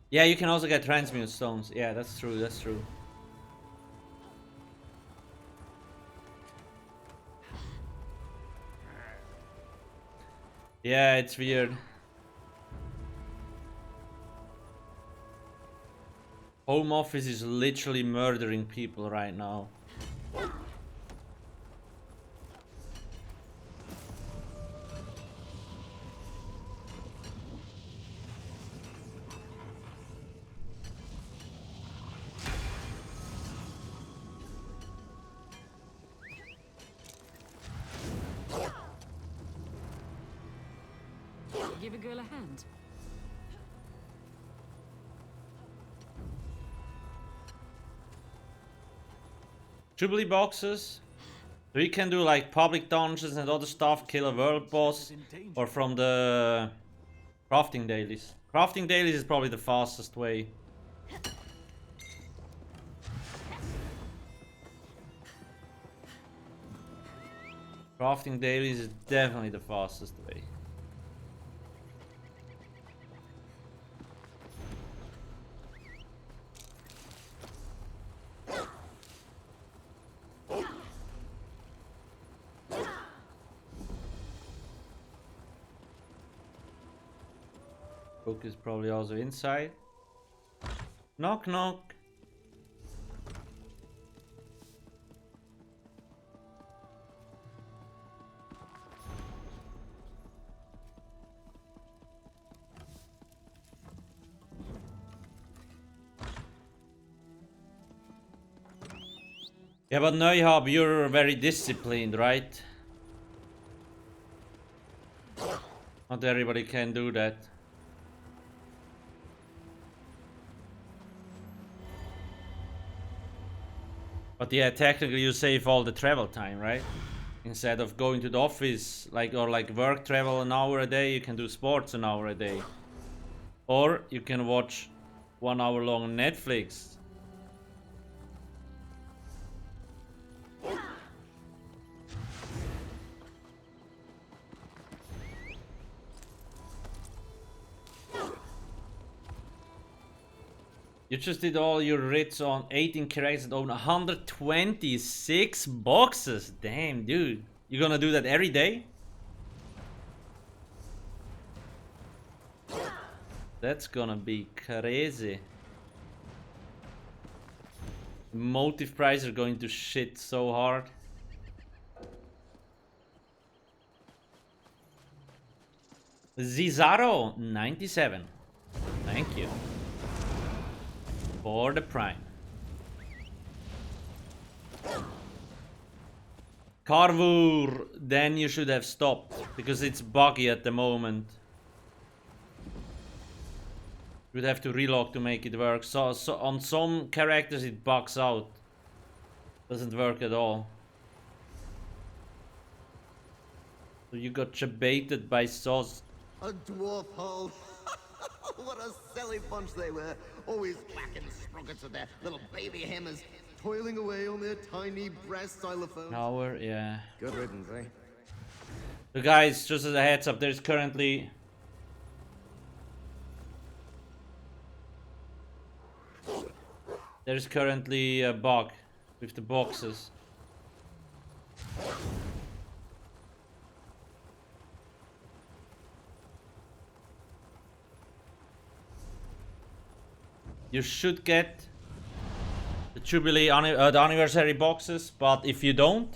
A: Yeah, you can also get transmute stones. Yeah, that's true, that's true. Yeah, it's weird. Home office is literally murdering people right now.
H: Give a girl a hand.
A: Jubilee boxes. So you can do like public dungeons and other stuff, kill a world boss, or from the crafting dailies. Crafting dailies is probably the fastest way. Crafting dailies is definitely the fastest way. Book is probably also inside. Knock knock. Yeah, but Neuhab, you're very disciplined, right? Not everybody can do that. But yeah, technically you save all the travel time, right? Instead of going to the office, or work travel an hour a day, you can do sports an hour a day. Or you can watch 1 hour long Netflix. You just did all your writs on 18 characters and own 126 boxes. Damn, dude. You gonna do that every day? That's gonna be crazy. Motive prices are going to shit so hard. Zizaro 97. Thank you. For the prime. Carvur, then you should have stopped because it's buggy at the moment. You would have to relog to make it work. So on some characters it bugs out. Doesn't work at all. So you got baited by Sauce.
B: A dwarf hole. What a silly bunch they were. Always whacking sprockets with their little baby hammers, toiling away on their tiny brass xylophones.
A: Power, yeah.
B: Good riddance, eh?
A: So guys, just as a heads up, there's currently a bug with the boxes. You should get the Jubilee the anniversary boxes, but if you don't,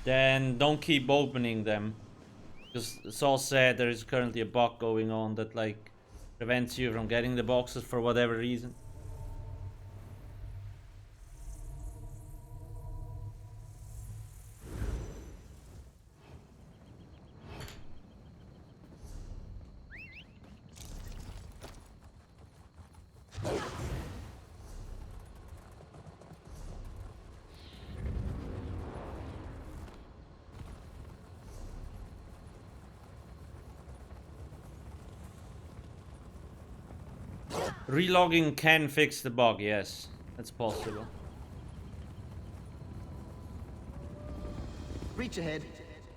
A: then don't keep opening them. Because Saul said there is currently a bug going on that like prevents you from getting the boxes for whatever reason. Relogging can fix the bug, yes. That's possible.
B: Reach ahead.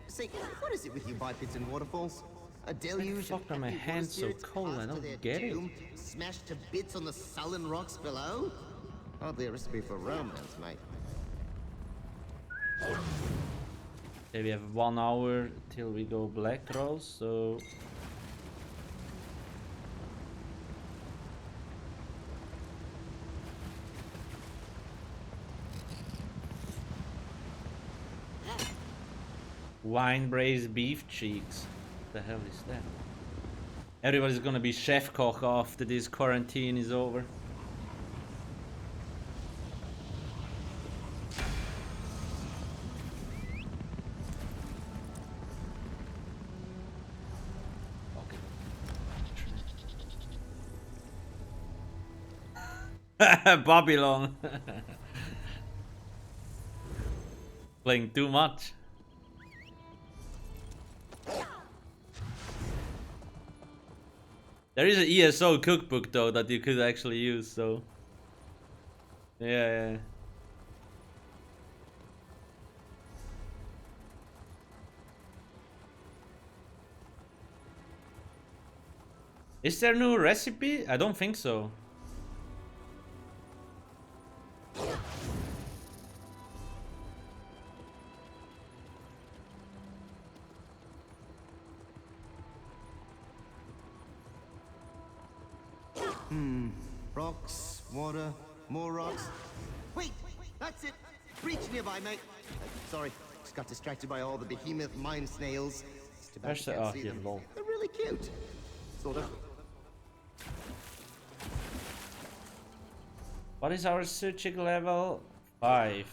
B: Say, what is it with you bipeds and waterfalls? A deluge
A: fuck
B: of
A: are my
B: happy water
A: hands so
B: spirits
A: cold? I
B: cast to
A: don't
B: their
A: get it.
B: doom, smashed to bits on the sullen rocks below? Hardly a recipe for romance, mate.
A: Okay, we have 1 hour till we go Black Rose, so wine braised beef cheeks. What the hell is that? Everybody's gonna be chef koch after this quarantine is over. Babylon. Playing too much. There is an ESO cookbook though that you could actually use, so yeah. Is there no recipe? I don't think so.
B: Rocks, water, more rocks. Wait, that's it. Breach nearby, mate. Sorry, just got distracted by all the behemoth mine snails. It's too bad
A: Where's
B: you
A: the
B: can't see them.
A: lol.
B: They're really cute. Sort of.
A: What is our psijic level? 5.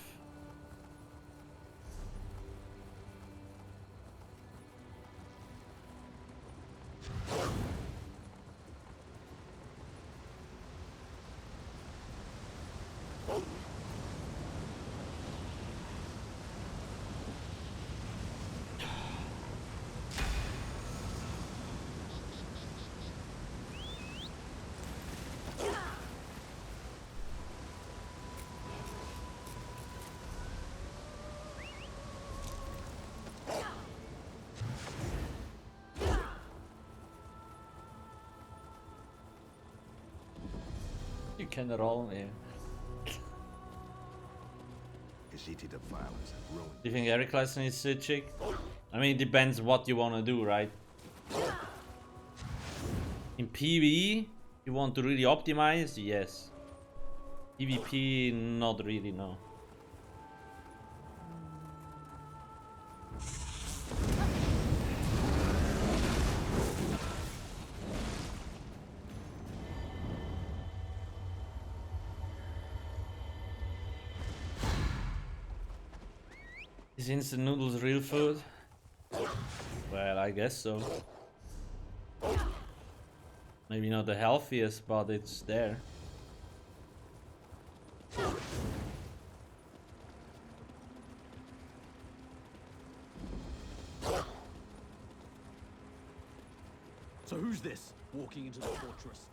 A: You can roll me.
F: Ishiti the violence and ruin.
A: Do you think every class needs psijic? I mean, it depends what you want to do, right? In PvE, you want to really optimize? Yes. PvP, not really, no. Is instant noodles real food? Well, I guess so. Maybe not the healthiest, but it's there.
I: So who's this walking into the fortress?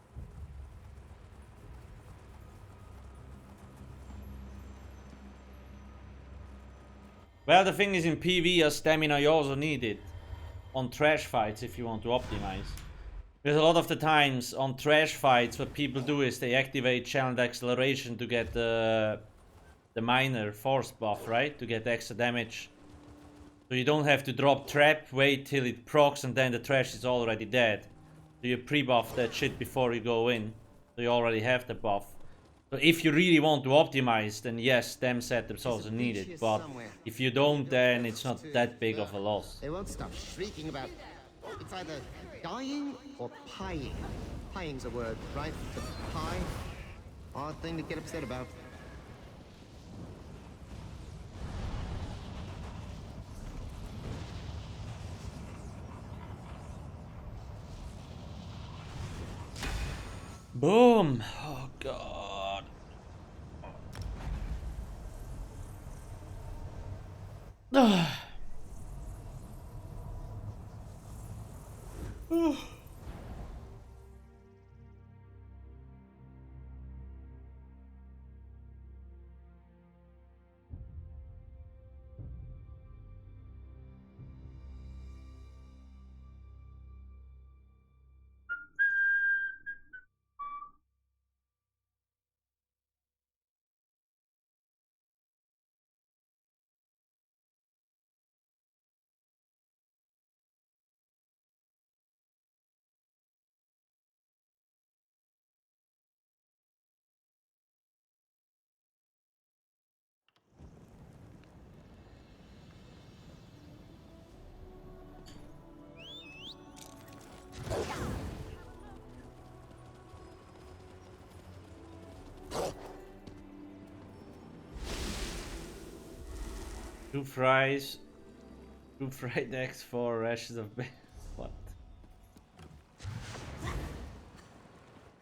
A: Well, the thing is, in PV, as stamina, you also need it on trash fights if you want to optimize. Because a lot of the times on trash fights, what people do is they activate channeled acceleration to get the minor force buff, right? To get extra damage. So you don't have to drop trap, wait till it procs, and then the trash is already dead. So you pre-buff that shit before you go in. So you already have the buff. So if you really want to optimize, then yes, stem setups also needed. But if you don't, then it's not that big of a loss.
B: They won't stop shrieking about... It's either dying or pieing. Pieing's a word, right? To pie? Odd thing to get upset about.
A: Boom! Oh god. Two fries, two fried eggs, 4 rashes of bacon. What?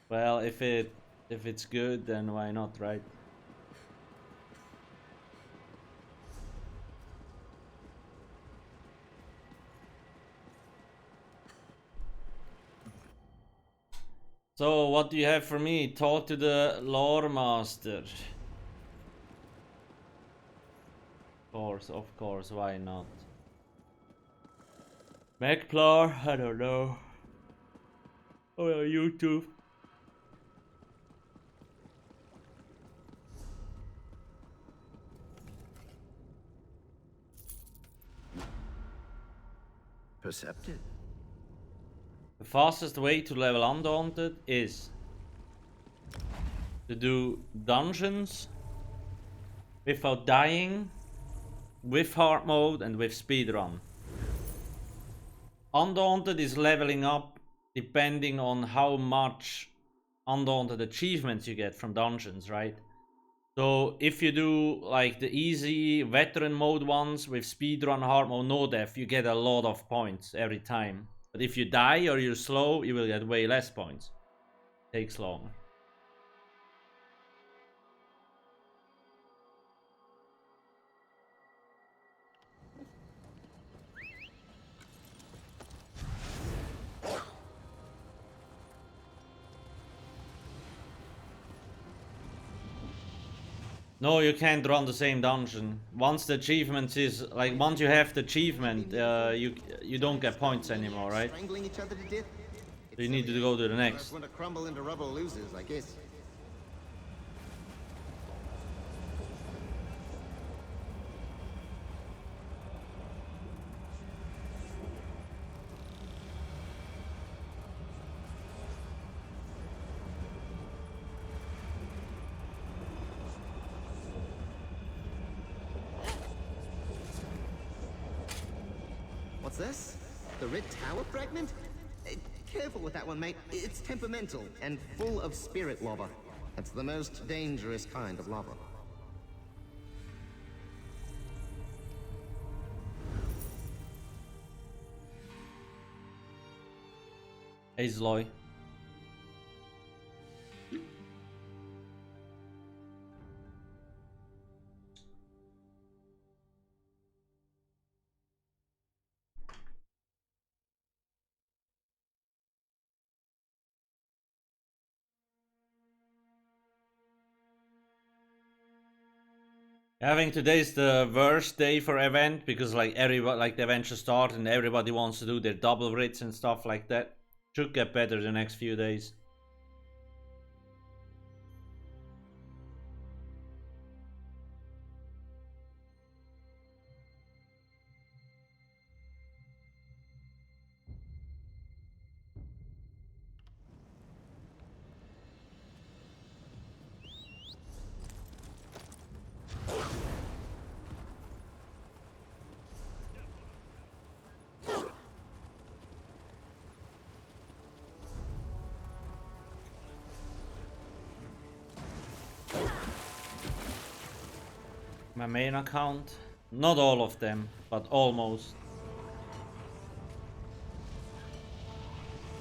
A: Well, if it's good, then why not, right? So, what do you have for me? Talk to the lore master. Of course, why not? Macplar? I don't know. Oh, yeah, YouTube.
G: Perceptive.
A: The fastest way to level Undaunted is to do dungeons without dying, with hard mode, and with speedrun. Undaunted is leveling up depending on how much Undaunted achievements you get from dungeons, right? So if you do like the easy veteran mode ones with speedrun, hard mode, no death, you get a lot of points every time. But if you die or you're slow, you will get way less points. Takes longer. No, you can't run the same dungeon. Once the achievement is like once you have the achievement, you don't get points anymore, right?
B: Strangling each other to death?
A: So you need to go to the next.
B: First one to crumble into rubble loses, I guess. What's this? The Red Tower fragment? Careful with that one, mate. It's temperamental and full of spirit lava. That's the most dangerous kind of lava.
A: Hey Zloy. I think today's the worst day for event because like everybody, like the event just started and everybody wants to do their double writs and stuff like that. Should get better the next few days. My main account, not all of them, but almost.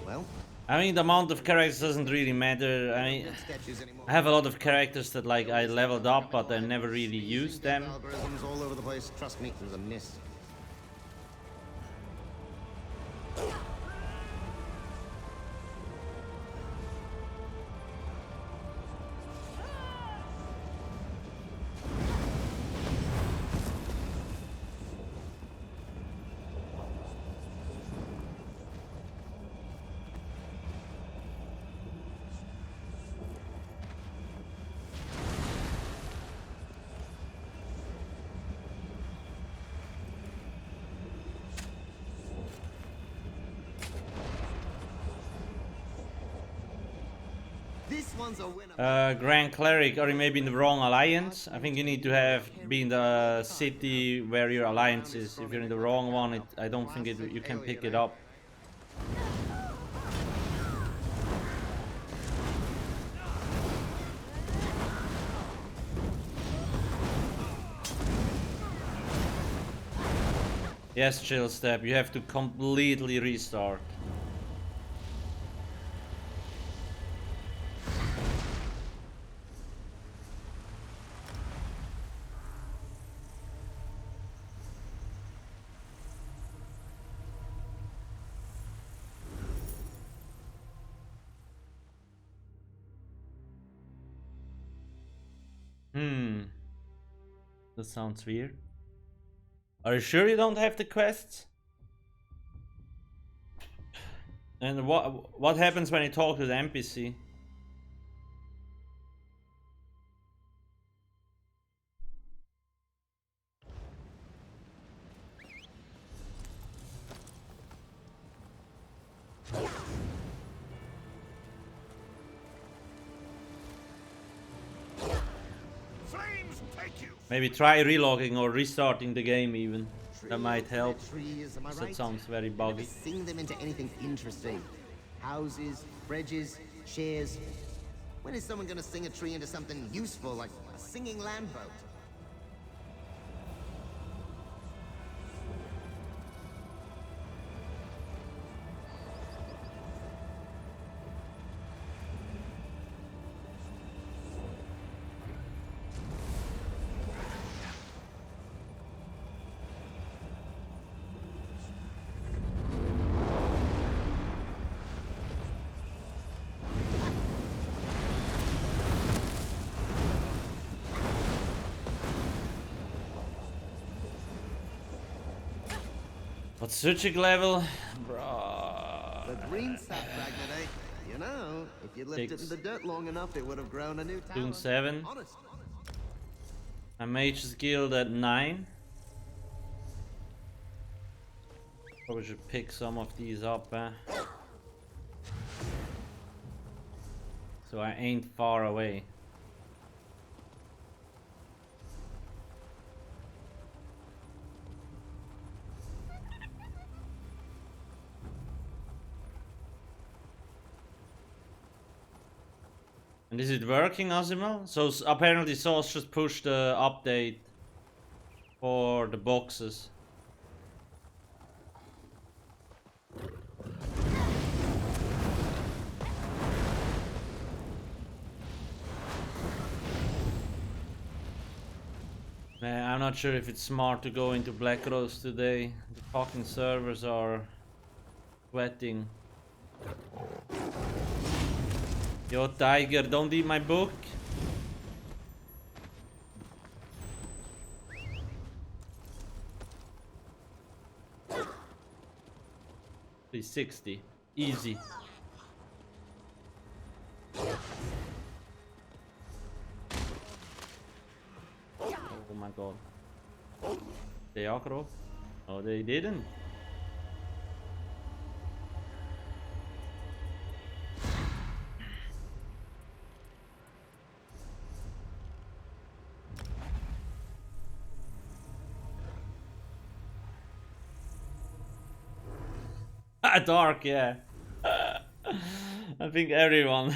B: Well,
A: I mean, the amount of characters doesn't really matter. I mean,
B: sketches anymore.
A: I have a lot of characters that like I leveled up, but I never really used them.
B: Algorithms all over the place. Trust me, there's a mist. This one's a winner.
A: Grand Cleric, are you maybe in the wrong alliance? I think you need to have be in the city where your alliance is. If you're in the wrong one, I don't think you can pick it up. Yes, Chill Step, you have to completely restart. That sounds weird. Are you sure you don't have the quests? And what happens when you talk to the NPC? Maybe try relogging or restarting the game even. That might help.
B: Trees, am I
A: That
B: right?
A: sounds very
B: Never
A: buggy.
B: sing them into anything interesting. Houses, bridges, shares. When is someone gonna sing a tree into something useful like a singing land boat?
A: What's psijic level? Bruh.
B: The green sap fragment, eh? You know, if you left it in
A: Six.
B: the dirt long enough, it would have grown a new tower.
A: Doing 7.
B: Honest.
A: My mage's guild at 9. Probably should pick some of these up, so I ain't far away. And is it working, Azimal? So apparently Sauce just pushed the update for the boxes. Man, I'm not sure if it's smart to go into Black Rose today. The fucking servers are sweating. Yo, Tiger, don't eat my book. 360. Easy. Oh my god. They aggro? No, they didn't. Dark, yeah. I think everyone.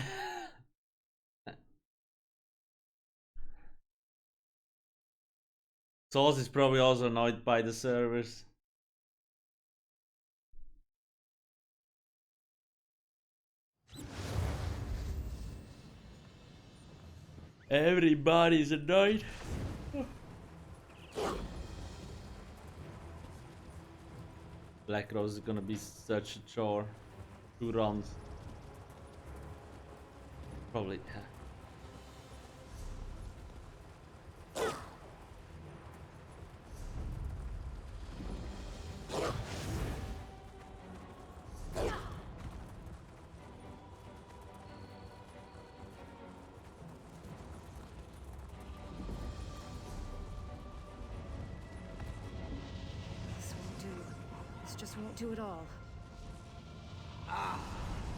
A: Sauce is probably also annoyed by the servers. Everybody's annoyed. Black Rose is gonna be such a chore. 2 runs. Probably, yeah.
H: This won't do. This just won't do at all.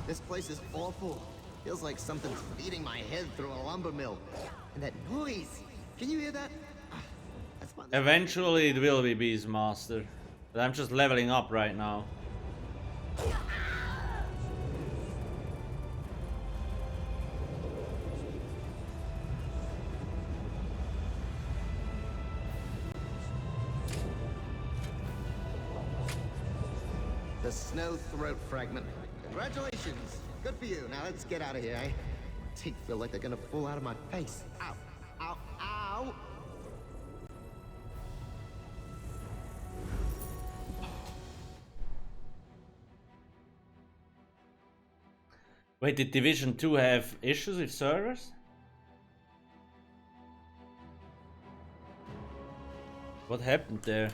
B: This place is awful. Feels like something's feeding my head through a lumber mill. And that noise! Can you hear that? That's why this
A: Eventually it will be Beastmaster. But I'm just leveling up right now.
B: The snow throat fragment. Congratulations! Good for you. Now let's get out of here, eh? Teeth feel like they're gonna fall out of my face. Ow! Ow! Ow!
A: Wait, did Division 2 have issues with servers? What happened there?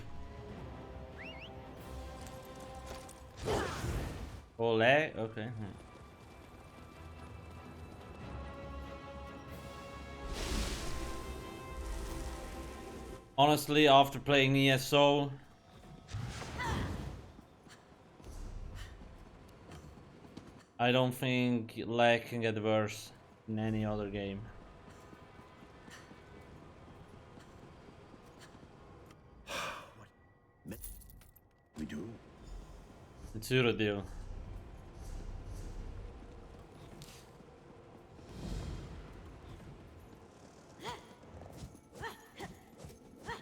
A: Oh, lag? Okay. Honestly, after playing ESO, I don't think lag can get worse in any other game.
F: We do.
A: It's your deal.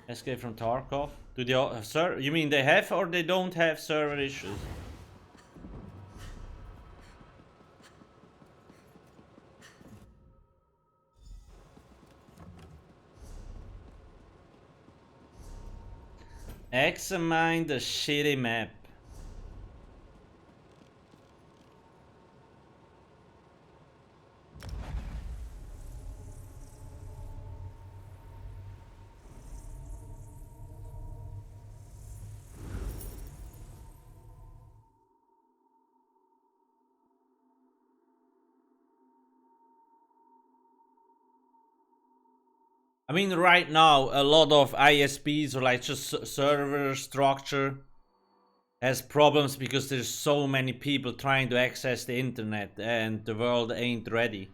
A: Escape from Tarkov. Do they sir? You mean they have or they don't have server issues? Examine the shitty map. I mean, right now, a lot of ISPs or like just server structure has problems because there's so many people trying to access the internet and the world ain't ready.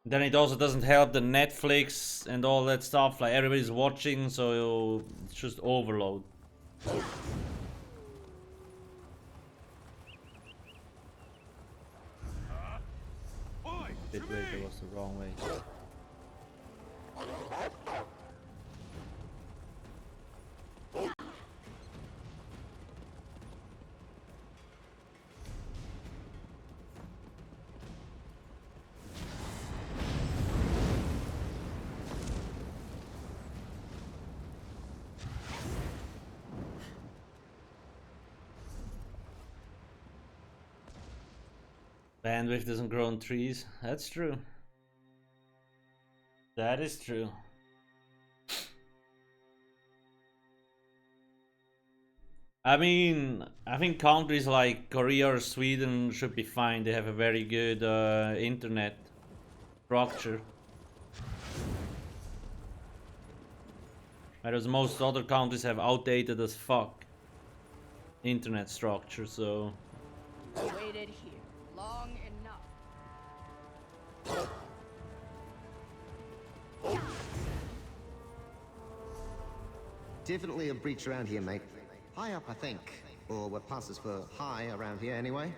A: Then it also doesn't help the Netflix and all that stuff, like everybody's watching, so it's just overload. Wait, that was the wrong way. Bandwidth doesn't grow on trees. That's true. That is true. I mean, I think countries like Korea or Sweden should be fine. They have a very good internet structure. Whereas most other countries have outdated as fuck internet structure, so...
I: Waited here long enough.
B: Definitely a breach around here, mate. High up, I think. Or what passes for high around here, anyway.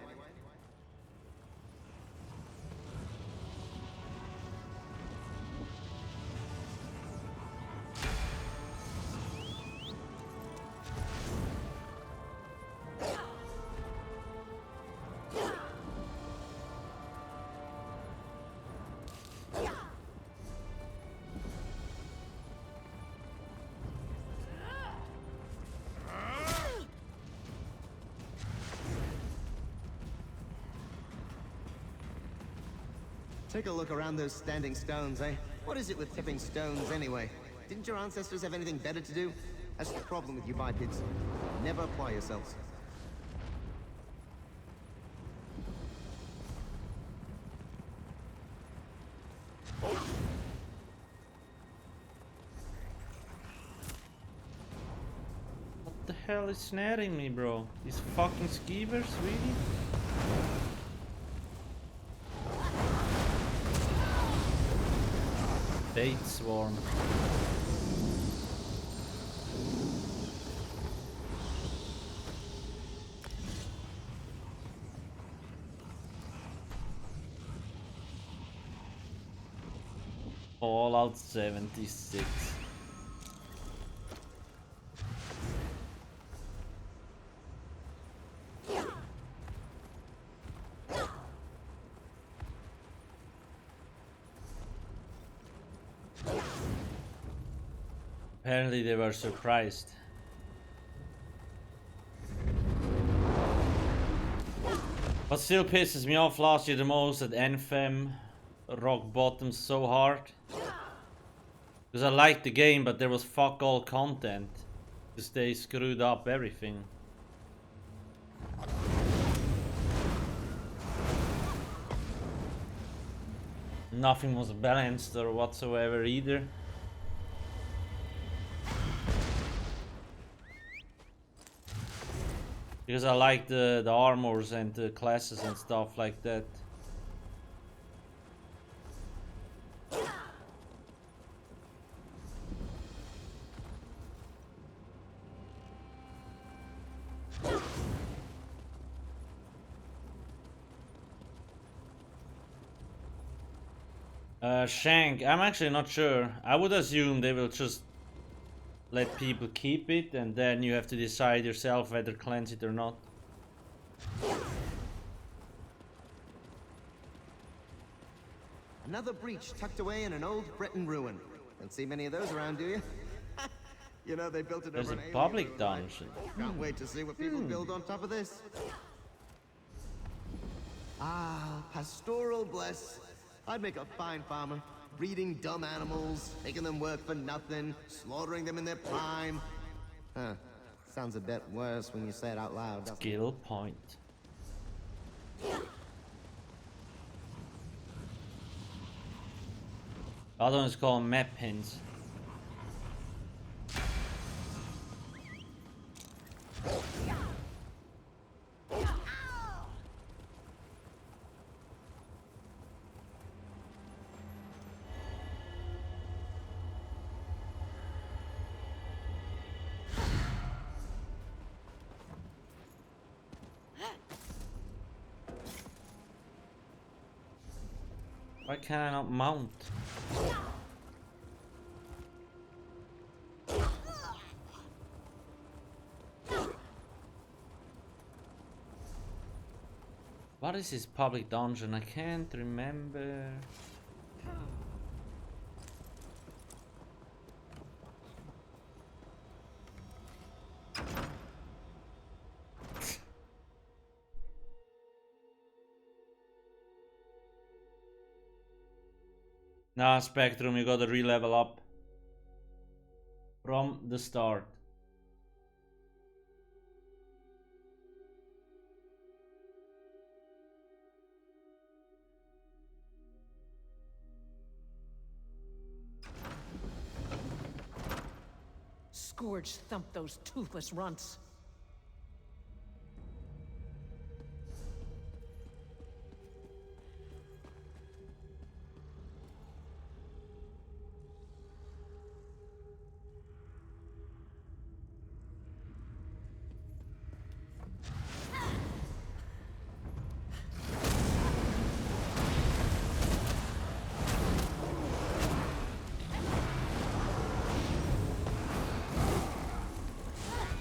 B: Take a look around those standing stones, eh? What is it with tipping stones, anyway? Didn't your ancestors have anything better to do? That's the problem with you bipeds. Never apply yourselves.
A: What the hell is snaring me, bro? These fucking skeevers, really? Bait swarm. Fallout 76. Apparently they were surprised. What still pisses me off last year the most at Anthem rock bottom so hard. Because I liked the game, but there was fuck all content. Because they screwed up everything. Nothing was balanced or whatsoever either. Because I like the armors and the classes and stuff like that. Shank, I'm actually not sure. I would assume they will just let people keep it and then you have to decide yourself whether to cleanse it or not.
B: Another breach tucked away in an old Breton ruin. Don't see many of those around, do you? You know, they built it
A: There's
B: over
A: a
B: an
A: public
B: alien world, right?
A: dungeon.
B: Can't wait to see what people build on top of this. Ah, pastoral bless. I'd make a fine farmer. Breeding dumb animals, making them work for nothing, slaughtering them in their prime. Huh. Sounds a bit worse when you say it out loud, doesn't it?
A: Skill point. The other one is called map pins. Why can I not mount? What is this public dungeon? I can't remember. Nah, Spectrum, you gotta re-level up from the start.
J: Scourge thump those toothless runts.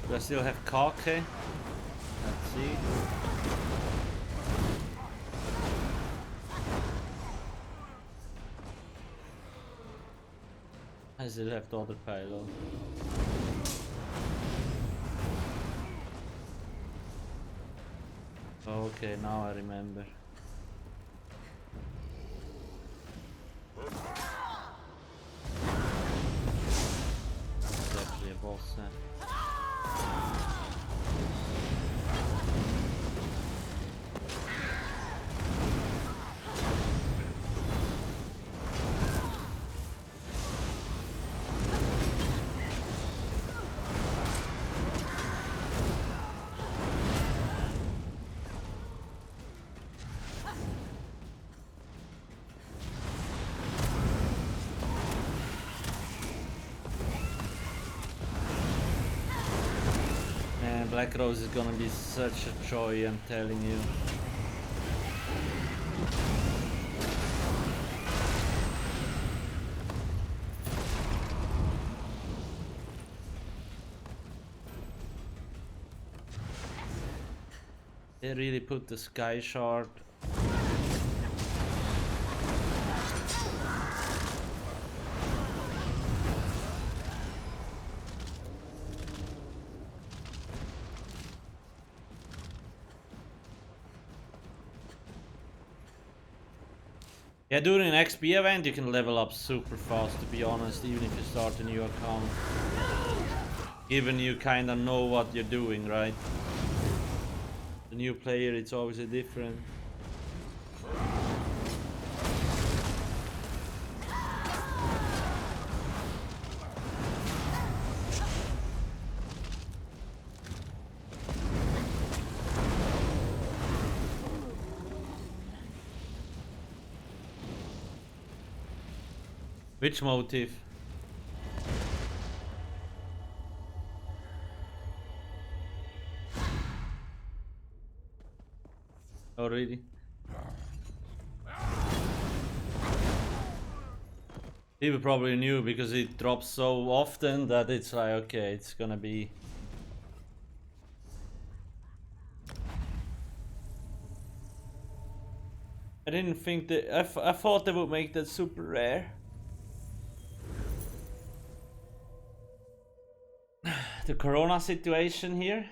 A: Do I still have Kake? Let's see. I still have the other payload. Okay, now I remember. It's actually a boss set. Black Rose is gonna be such a joy, I'm telling you. They really put the Sky Shard. Yeah, during an XP event you can level up super fast, to be honest, even if you start a new account. Given you kinda know what you're doing, right? The new player, it's obviously different. Which motive? Oh, really? People probably knew because it drops so often that it's like, okay, it's gonna be... I didn't think that... I thought they would make that super rare. The corona situation here?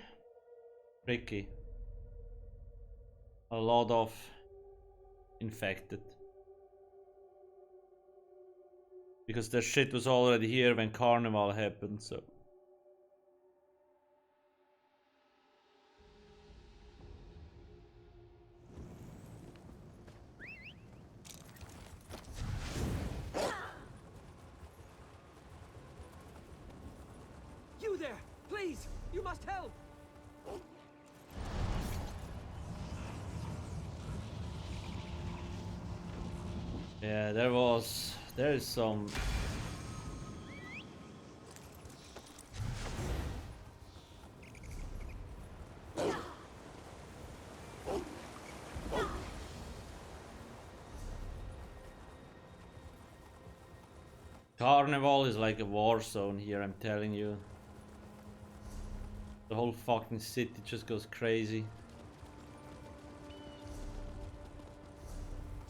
A: Tricky. A lot of infected. Because the shit was already here when Carnival happened, so...
G: You there! Please! You must help!
A: Yeah, there is some... Carnival is like a war zone here, I'm telling you. The whole fucking city just goes crazy.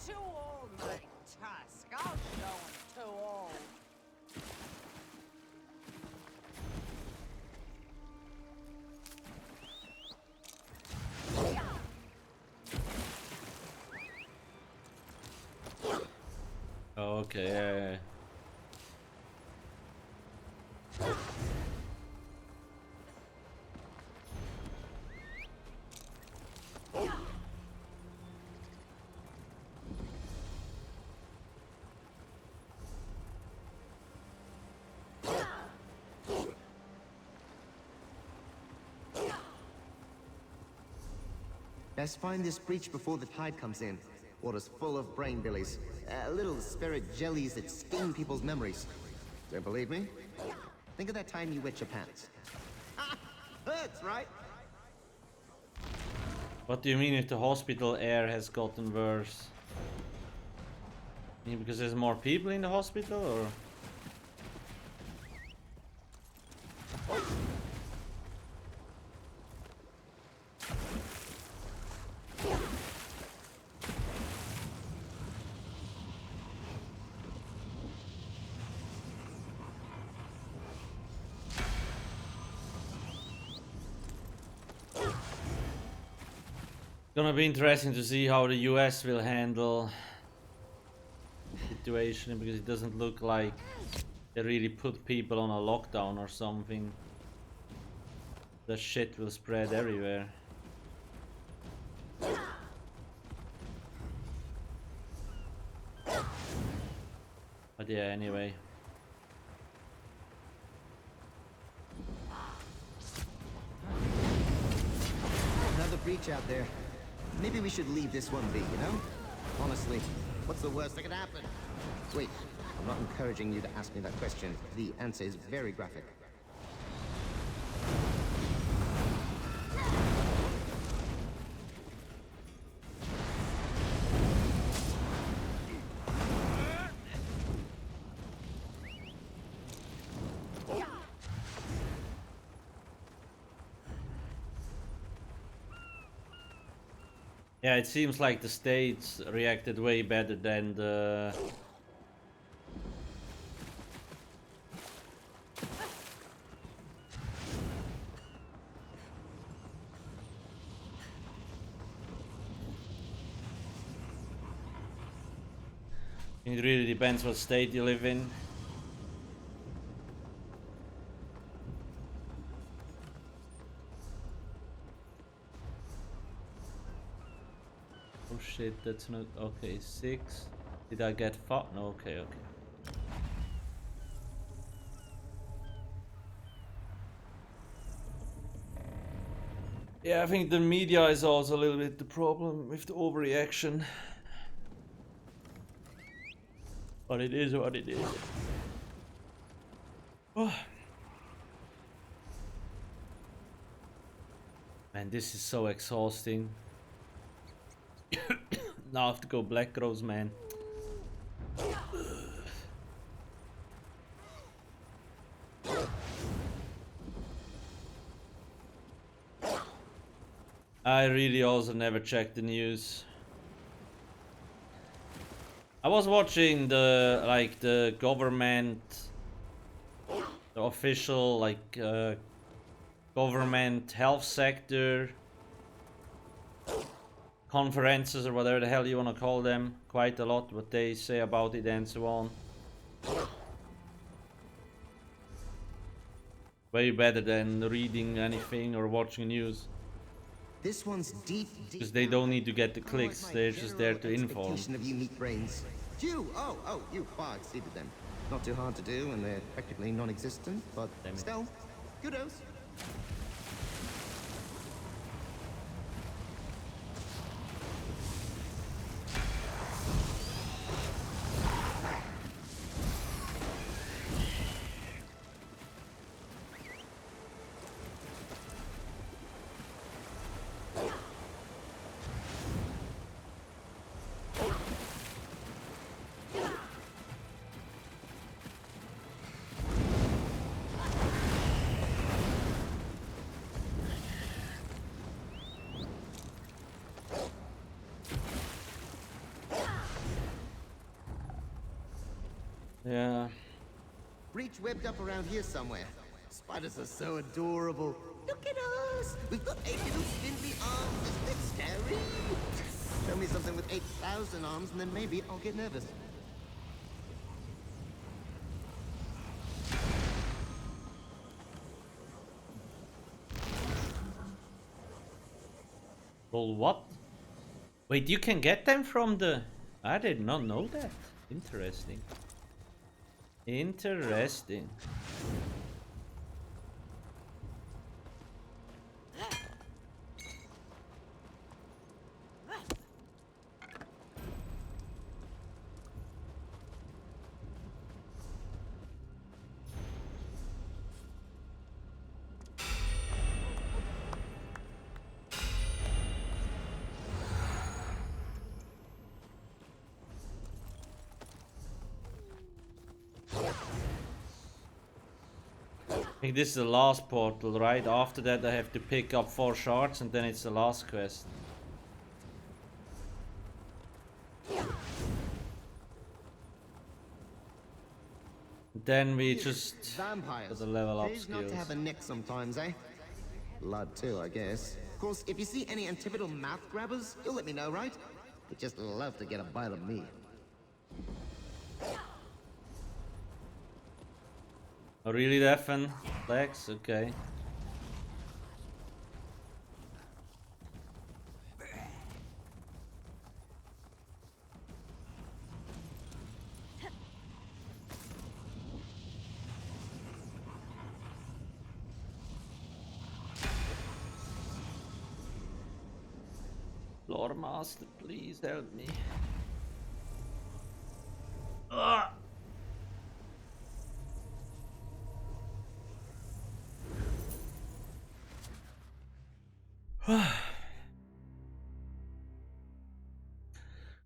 I: Too old, my tusk. I'll show him too old.
A: Oh, okay, yeah.
B: Best find this breach before the tide comes in. Water's full of brain billies. Little spirit jellies that sting people's memories. Don't believe me? Think of that time you wet your pants. Hurts, right?
A: What do you mean if the hospital air has gotten worse? I mean, because there's more people in the hospital, or? Gonna be interesting to see how the US will handle the situation, because it doesn't look like they really put people on a lockdown or something. The shit will spread everywhere. But yeah, anyway.
B: Another breach out there. Maybe we should leave this one be, you know? Honestly, what's the worst that could happen? Wait, I'm not encouraging you to ask me that question. The answer is very graphic.
A: Yeah, it seems like the States reacted way better than the... It really depends what state you live in. Oh shit, that's not... Okay, 6. Did I get fought? No, okay, okay. Yeah, I think the media is also a little bit the problem with the overreaction. But it is what it is. Oh. Man, this is so exhausting. Now I have to go Black Rose, man. I really also never checked the news. I was watching the government, the official government health sector conferences or whatever the hell you want to call them, quite a lot what they say about it and so on. Way better than reading anything or watching news.
B: This one's deep.
A: Because they don't need to get the clicks, they're just there to inform.
B: Of unique brains. You, you far exceeded them. Not too hard to do, and they're practically non-existent, but still, kudos.
A: Yeah.
B: Breach webbed up around here somewhere. Spiders are so adorable. Look at us! We've got 8 little spindly arms. Isn't it scary? Show me something with 8,000 arms, and then maybe I'll get nervous.
A: Well, what? Wait, you can get them from the... I did not know that. Interesting. Interesting. think this is the last portal, right? After that I have to pick up 4 shards and then it's the last quest. Then we just
B: Vampires.
A: got the level up
B: Pays not to have
A: skills.
B: a nick sometimes, eh? Blood too, I guess. Of course, if you see any antipodal mouth grabbers, you'll let me know, right? They just love to get a bite of me.
A: Oh, really, Defen? Lex? Okay. Lord Master, please help me. Ah!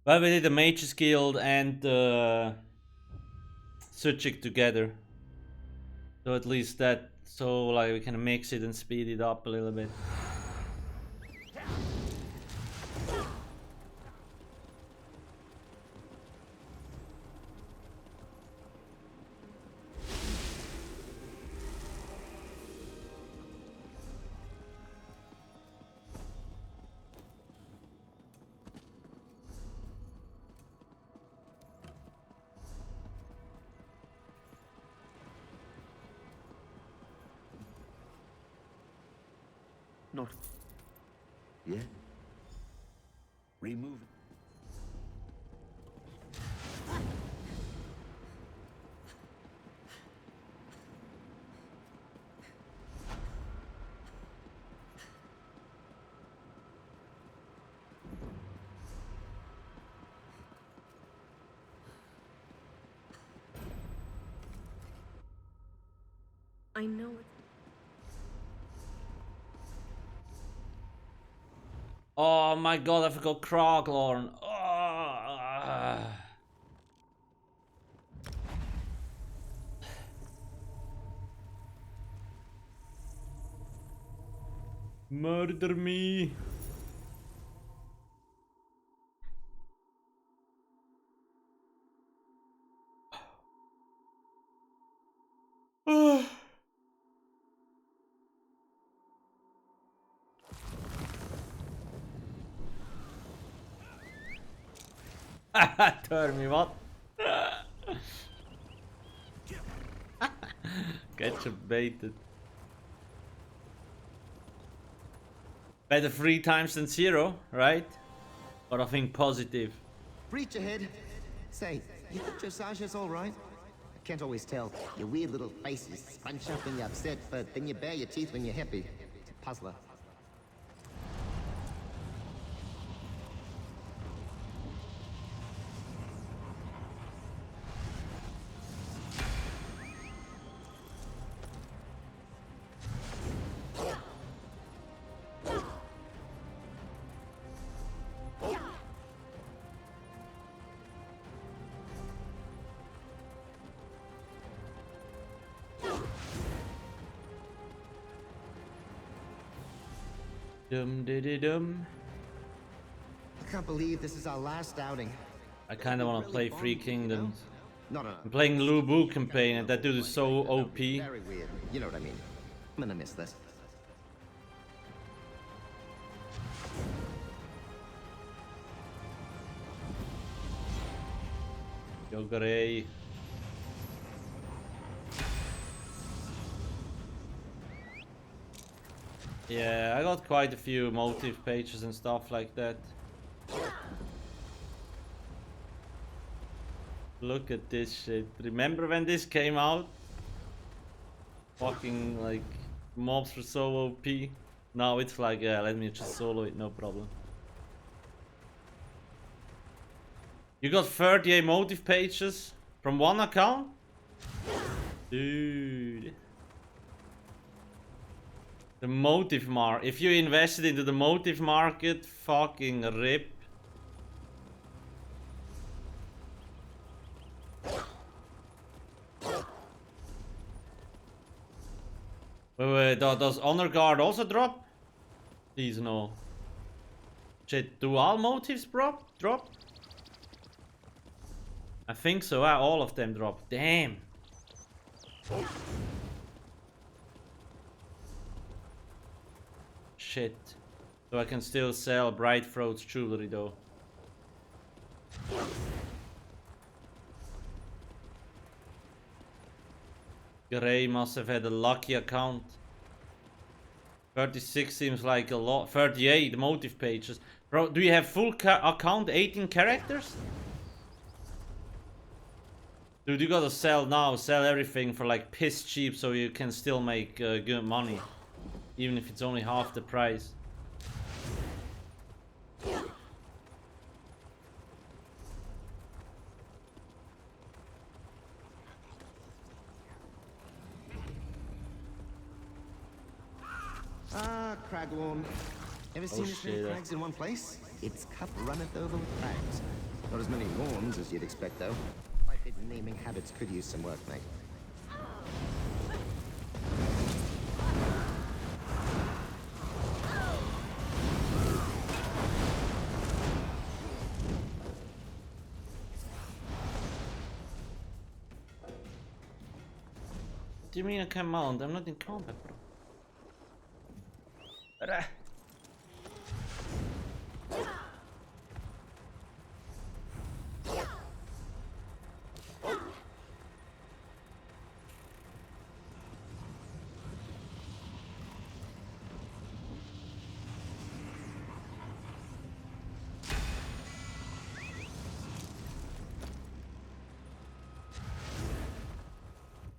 A: Well, we did the Mage's Guild and the psijic together. So at least that, so like we can mix it and speed it up a little bit.
F: Not yet. Remove it.
H: I know it.
A: Oh my god, I forgot Kroglorn. Oh. Murder me. Turn me, what? Get you baited. Better 3 times than 0, right? Or I think positive.
B: Breach ahead. Say, you think Josiah's all right? I can't always tell. Your weird little faces sponge up when you're upset, but then you bare your teeth when you're happy. It's a puzzler.
A: Dum diddy dum.
B: I can't believe this is our last outing.
A: I kinda wanna play Three Kingdoms.
B: No.
A: I'm playing Lu Bu campaign and that dude is so OP.
B: Very weird. You know what I mean. I'm gonna miss this.
A: Yogare. Yeah, I got quite a few motive pages and stuff like that. Look at this shit. Remember when this came out? Fucking like mobs were so OP. Now it's like, yeah, let me just solo it, no problem. You got 38 motive pages from one account? Dude. The motive market. If you invested into the motive market, fucking rip. does Honor Guard also drop? Please no. Shit, do all motives drop? I think so, all of them drop. Damn. Shit. So I can still sell Bright Throat's jewelry though. Gray must have had a lucky account. 36 seems like a lot. 38 motive pages. Bro, do you have full account 18 characters? Dude, you gotta sell now. Sell everything for like piss cheap so you can still make good money. Even if it's only half the price.
B: Ah, Cragworm. Ever seen this many crags in one place? Its cup runneth over with crags. Not as many worms as you'd expect, though. My hidden naming habits could use some work, mate.
A: What do you mean I can't mount? I'm not in combat, bro.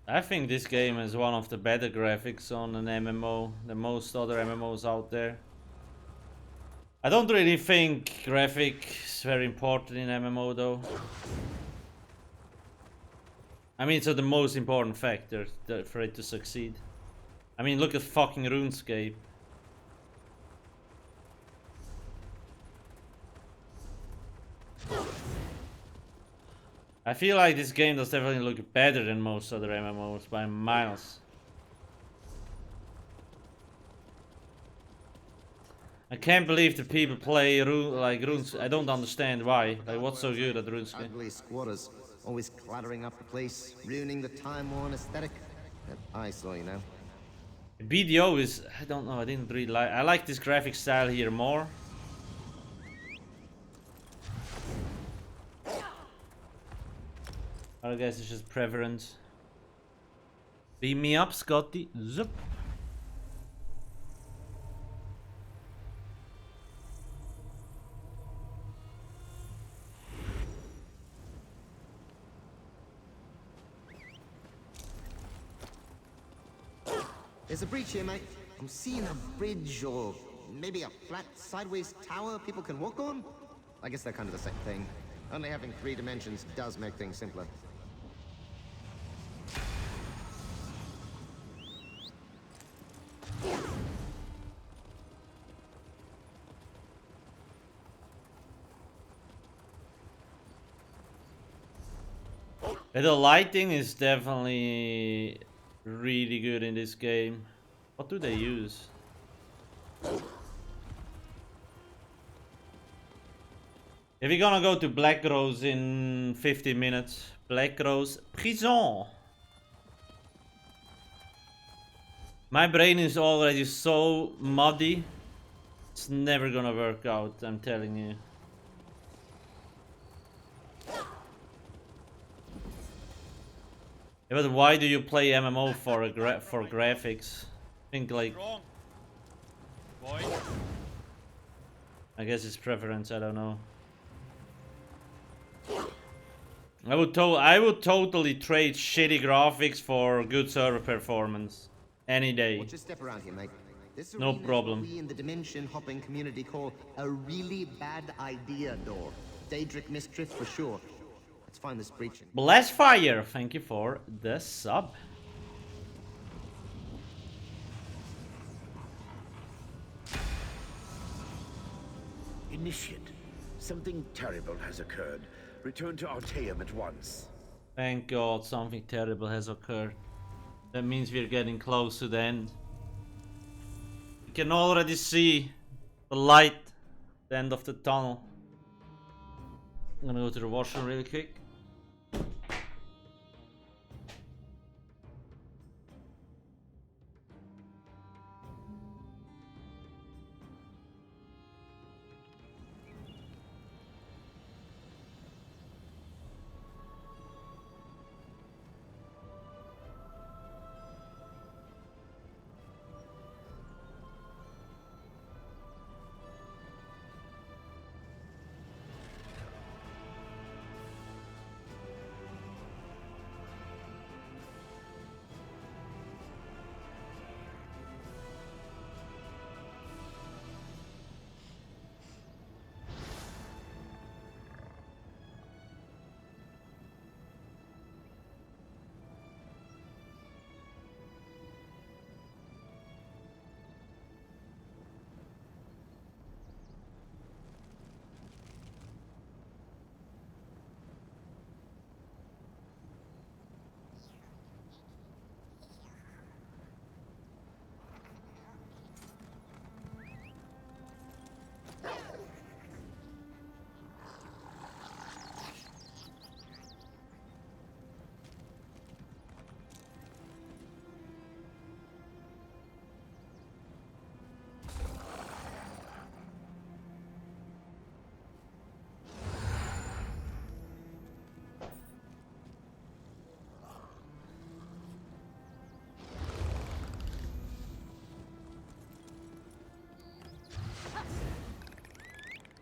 A: I think this game is one of the better graphics on an MMO than most other MMOs out there. I don't really think graphics is very important in MMO though. I mean, it's the most important factor for it to succeed. I mean, look at fucking RuneScape. I feel like this game does definitely look better than most other MMOs by miles. I can't believe that people play RuneScape. I don't understand why. Like, what's so good at RuneScape?
B: Ugly squatters, always clattering up the place, ruining the time-worn aesthetic. That eyesore, you know.
A: BDO is, I don't know, I didn't really like. I like this graphic style here more. I guess it's just preference. Beam me up, Scotty. Zup.
B: There's a breach here, mate. I'm seeing a bridge or maybe a flat sideways tower people can walk on. I guess they're kind of the same thing. Only having 3 dimensions does make things simpler.
A: The lighting is definitely really good in this game. What do they use? If we're gonna go to Black Rose in 50 minutes, Black Rose Prison. My brain is already so muddy. It's never gonna work out, I'm telling you. Yeah, but why do you play MMO for graphics? Think like.
D: Wrong. Boy.
A: I guess it's preference. I don't know. I would totally trade shitty graphics for good server performance any day.
B: Watch your step around here, mate. This
A: No
B: arena is
A: problem.
B: what we in the dimension hopping community call a really bad idea door. Daedric misdrift for sure. Let's find this breach.
A: Blast Fire, thank you for the sub.
K: Initiate, something terrible has occurred. Return to Artaeum at once.
A: Thank God something terrible has occurred. That means we're getting close to the end. can already see the light at the end of the tunnel. I'm gonna go to the washroom really quick.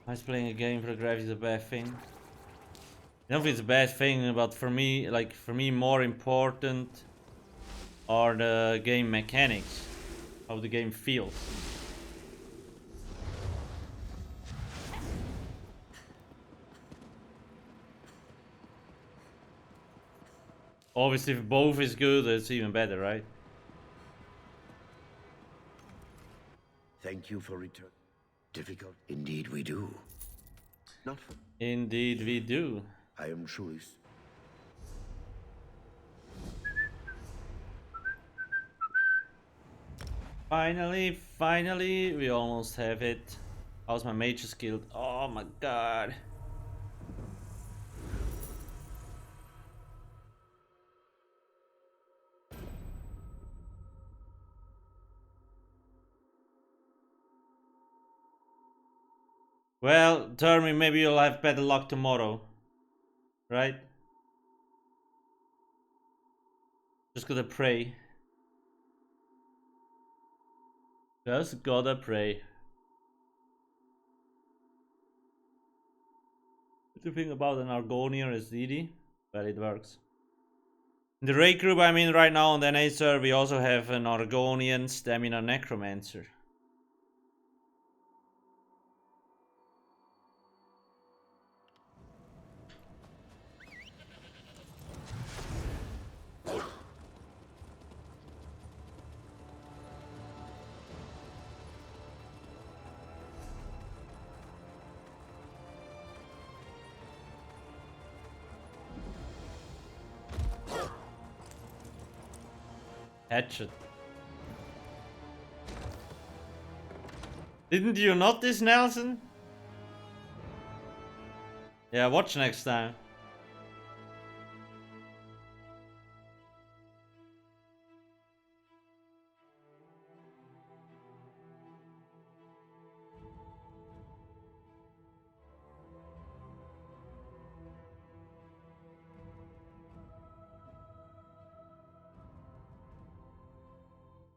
A: I was playing a game for the graphics is a bad thing. I don't think it's a bad thing, but for me, more important are the game mechanics, how the game feels. Obviously, if both is good, it's even better, right?
K: Thank you for return. Difficult? Indeed we do. Not for...
A: Indeed we do.
K: I am truly...
A: Finally, we almost have it. How's my mage skill? Oh my god. Well, tell me, maybe you'll have better luck tomorrow. Right? Just gotta pray. Just gotta pray. What do you think about an Argonian as DD? Well, it works. In the raid group I'm in right now on the NA server, we also have an Argonian Stamina Necromancer. Headshot. Didn't you notice, Nelson? Yeah, watch next time.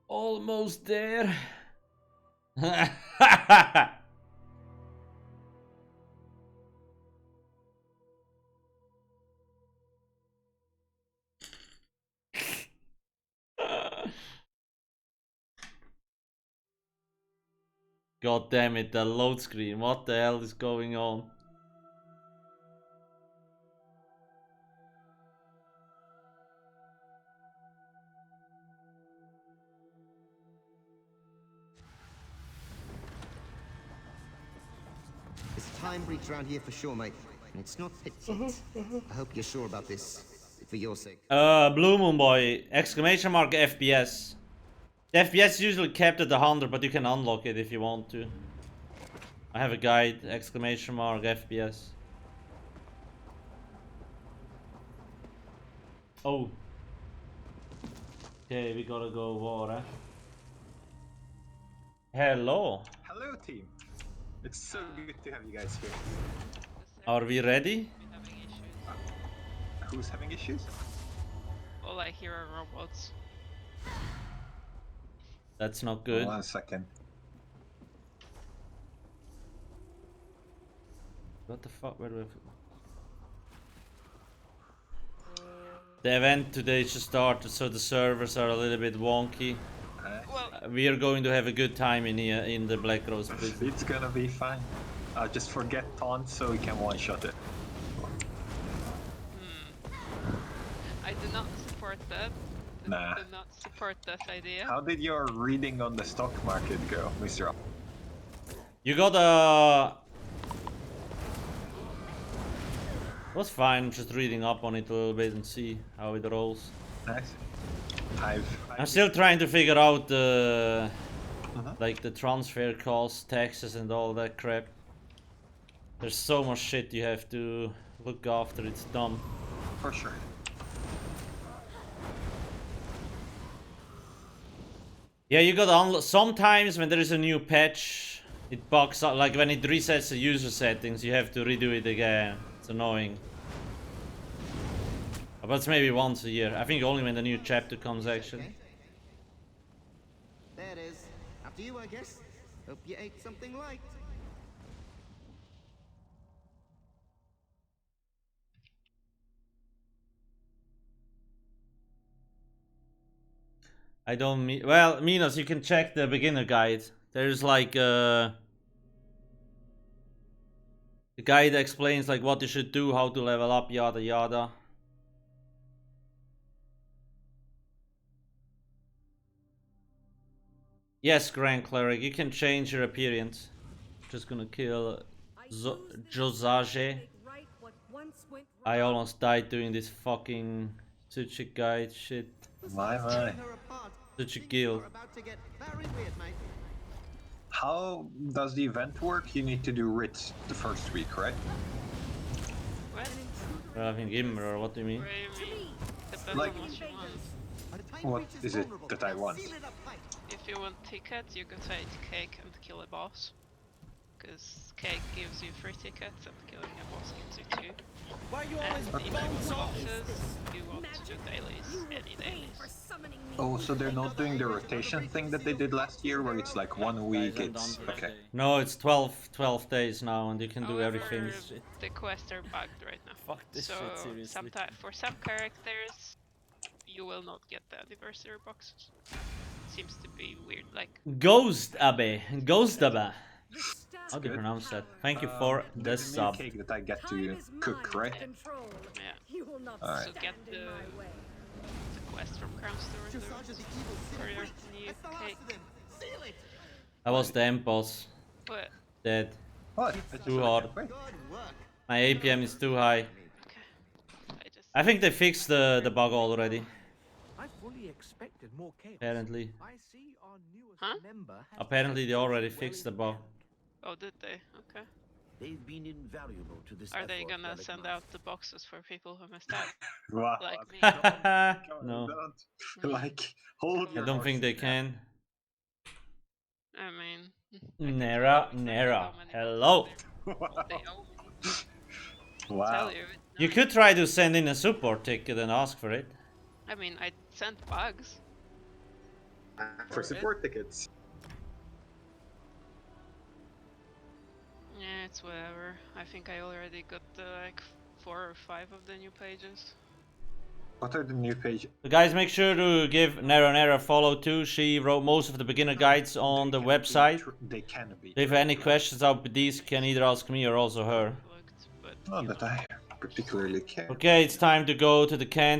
A: Almost there. God damn it, the load screen. What the hell is going on?
B: There's a time breach around here for sure, mate. And it's not petite. I hope you're sure about this. For your sake.
A: Blue Moon Boy! Exclamation mark FPS. The FPS is usually kept at 100, but you can unlock it if you want to. I have a guide, exclamation mark, FPS. Oh. Okay, we gotta go water. Hello.
L: Hello, team. It's so good to have you guys here.
A: Are we ready?
L: Who's having issues?
E: All I hear are robots.
A: That's not good.
L: 1 second.
A: What the fuck? Where do I... The event today just started, so the servers are a little bit wonky. We are going to have a good time in here in the Black Rose prison.
L: It's gonna be fine. I'll just forget taunt so we can one-shot it.
E: I do not support that.
L: Nah.
E: Do not support that idea.
L: How did your reading on the stock market go, Mr.
A: You got a... Was fine, just reading up on it a little bit and see how it rolls.
L: Nice.
A: I'm still trying to figure out the... like the transfer costs, taxes and all that crap. There's so much shit you have to look after, it's dumb.
L: For sure.
A: Yeah, you gotta sometimes when there is a new patch, it bugs out, like when it resets the user settings, you have to redo it again. It's annoying. But it's maybe once a year. I think only when the new chapter comes, actually.
B: Okay. There it is. After you, I guess. Hope you ate something light.
A: I don't mean... Well, Minos, you can check the beginner guide. There's like the guide explains like what you should do, how to level up, yada yada. Yes, Grand Cleric, you can change your appearance. Just gonna kill Josage. I almost died doing this fucking psijic guide shit.
L: My.
A: Such a guild.
L: How does the event work? You need to do writs the first week, right?
E: What?
A: I think Gimmer, or what do you mean?
L: Like, what is it that I want?
E: If you want tickets, you can say it's cake and kill a boss. Because cake gives you 3 tickets and killing a boss gives you 2.
G: Why you
E: and
G: always
E: if you want
G: bounce off?
E: boxes, you want to do dailies, any dailies.
L: Oh, so they're not doing the rotation thing that they did last year, where it's like 1 week, it's... okay.
A: No, it's 12 days now, and you can do
E: However,
A: everything.
E: the quests are bugged right now.
A: Fuck this shit, seriously.
E: For some characters, you will not get the anniversary boxes. Seems to be weird, like...
A: Ghost Abe. Ghost Abe. How do you pronounce that? Thank you for the
L: There's a new
A: sub.
L: cake that I get to cook, right?
E: Yeah.
L: Alright.
E: So get the quest from Crown Store for your new cake.
A: I was the end boss.
E: What?
A: Dead.
L: What?
A: Too hard. My APM is too high. I think they fixed the bug already.
G: I fully expected more chaos.
A: Apparently.
G: I see our newest
E: Huh?
G: member has
A: Apparently they already fixed the bug.
E: Oh, did they? Okay.
K: They've been invaluable to this
E: Are they
K: effort,
E: gonna
K: Relic
E: send
K: Master.
E: out the boxes for people who missed out?
L: Wow.
E: Like me.
A: No.
L: Don't. Like, hold
A: I
L: your
A: don't think they
L: horses,
A: can.
E: I mean...
A: Nera, Nera. Hello.
E: They owe me.
L: Wow.
E: Tell you.
A: You could try to send in a support ticket and ask for it.
E: I mean, I sent bugs.
L: For support tickets.
E: Yeah, it's whatever. I think I already got like 4 or 5 of the new pages.
L: What are the new pages?
A: So guys, make sure to give Nera a follow too. She wrote most of the beginner guides on the website.
L: They can be.
A: If any questions about these, can either ask me or also her.
L: Not that I particularly care.
A: Okay, it's time to go to the cans.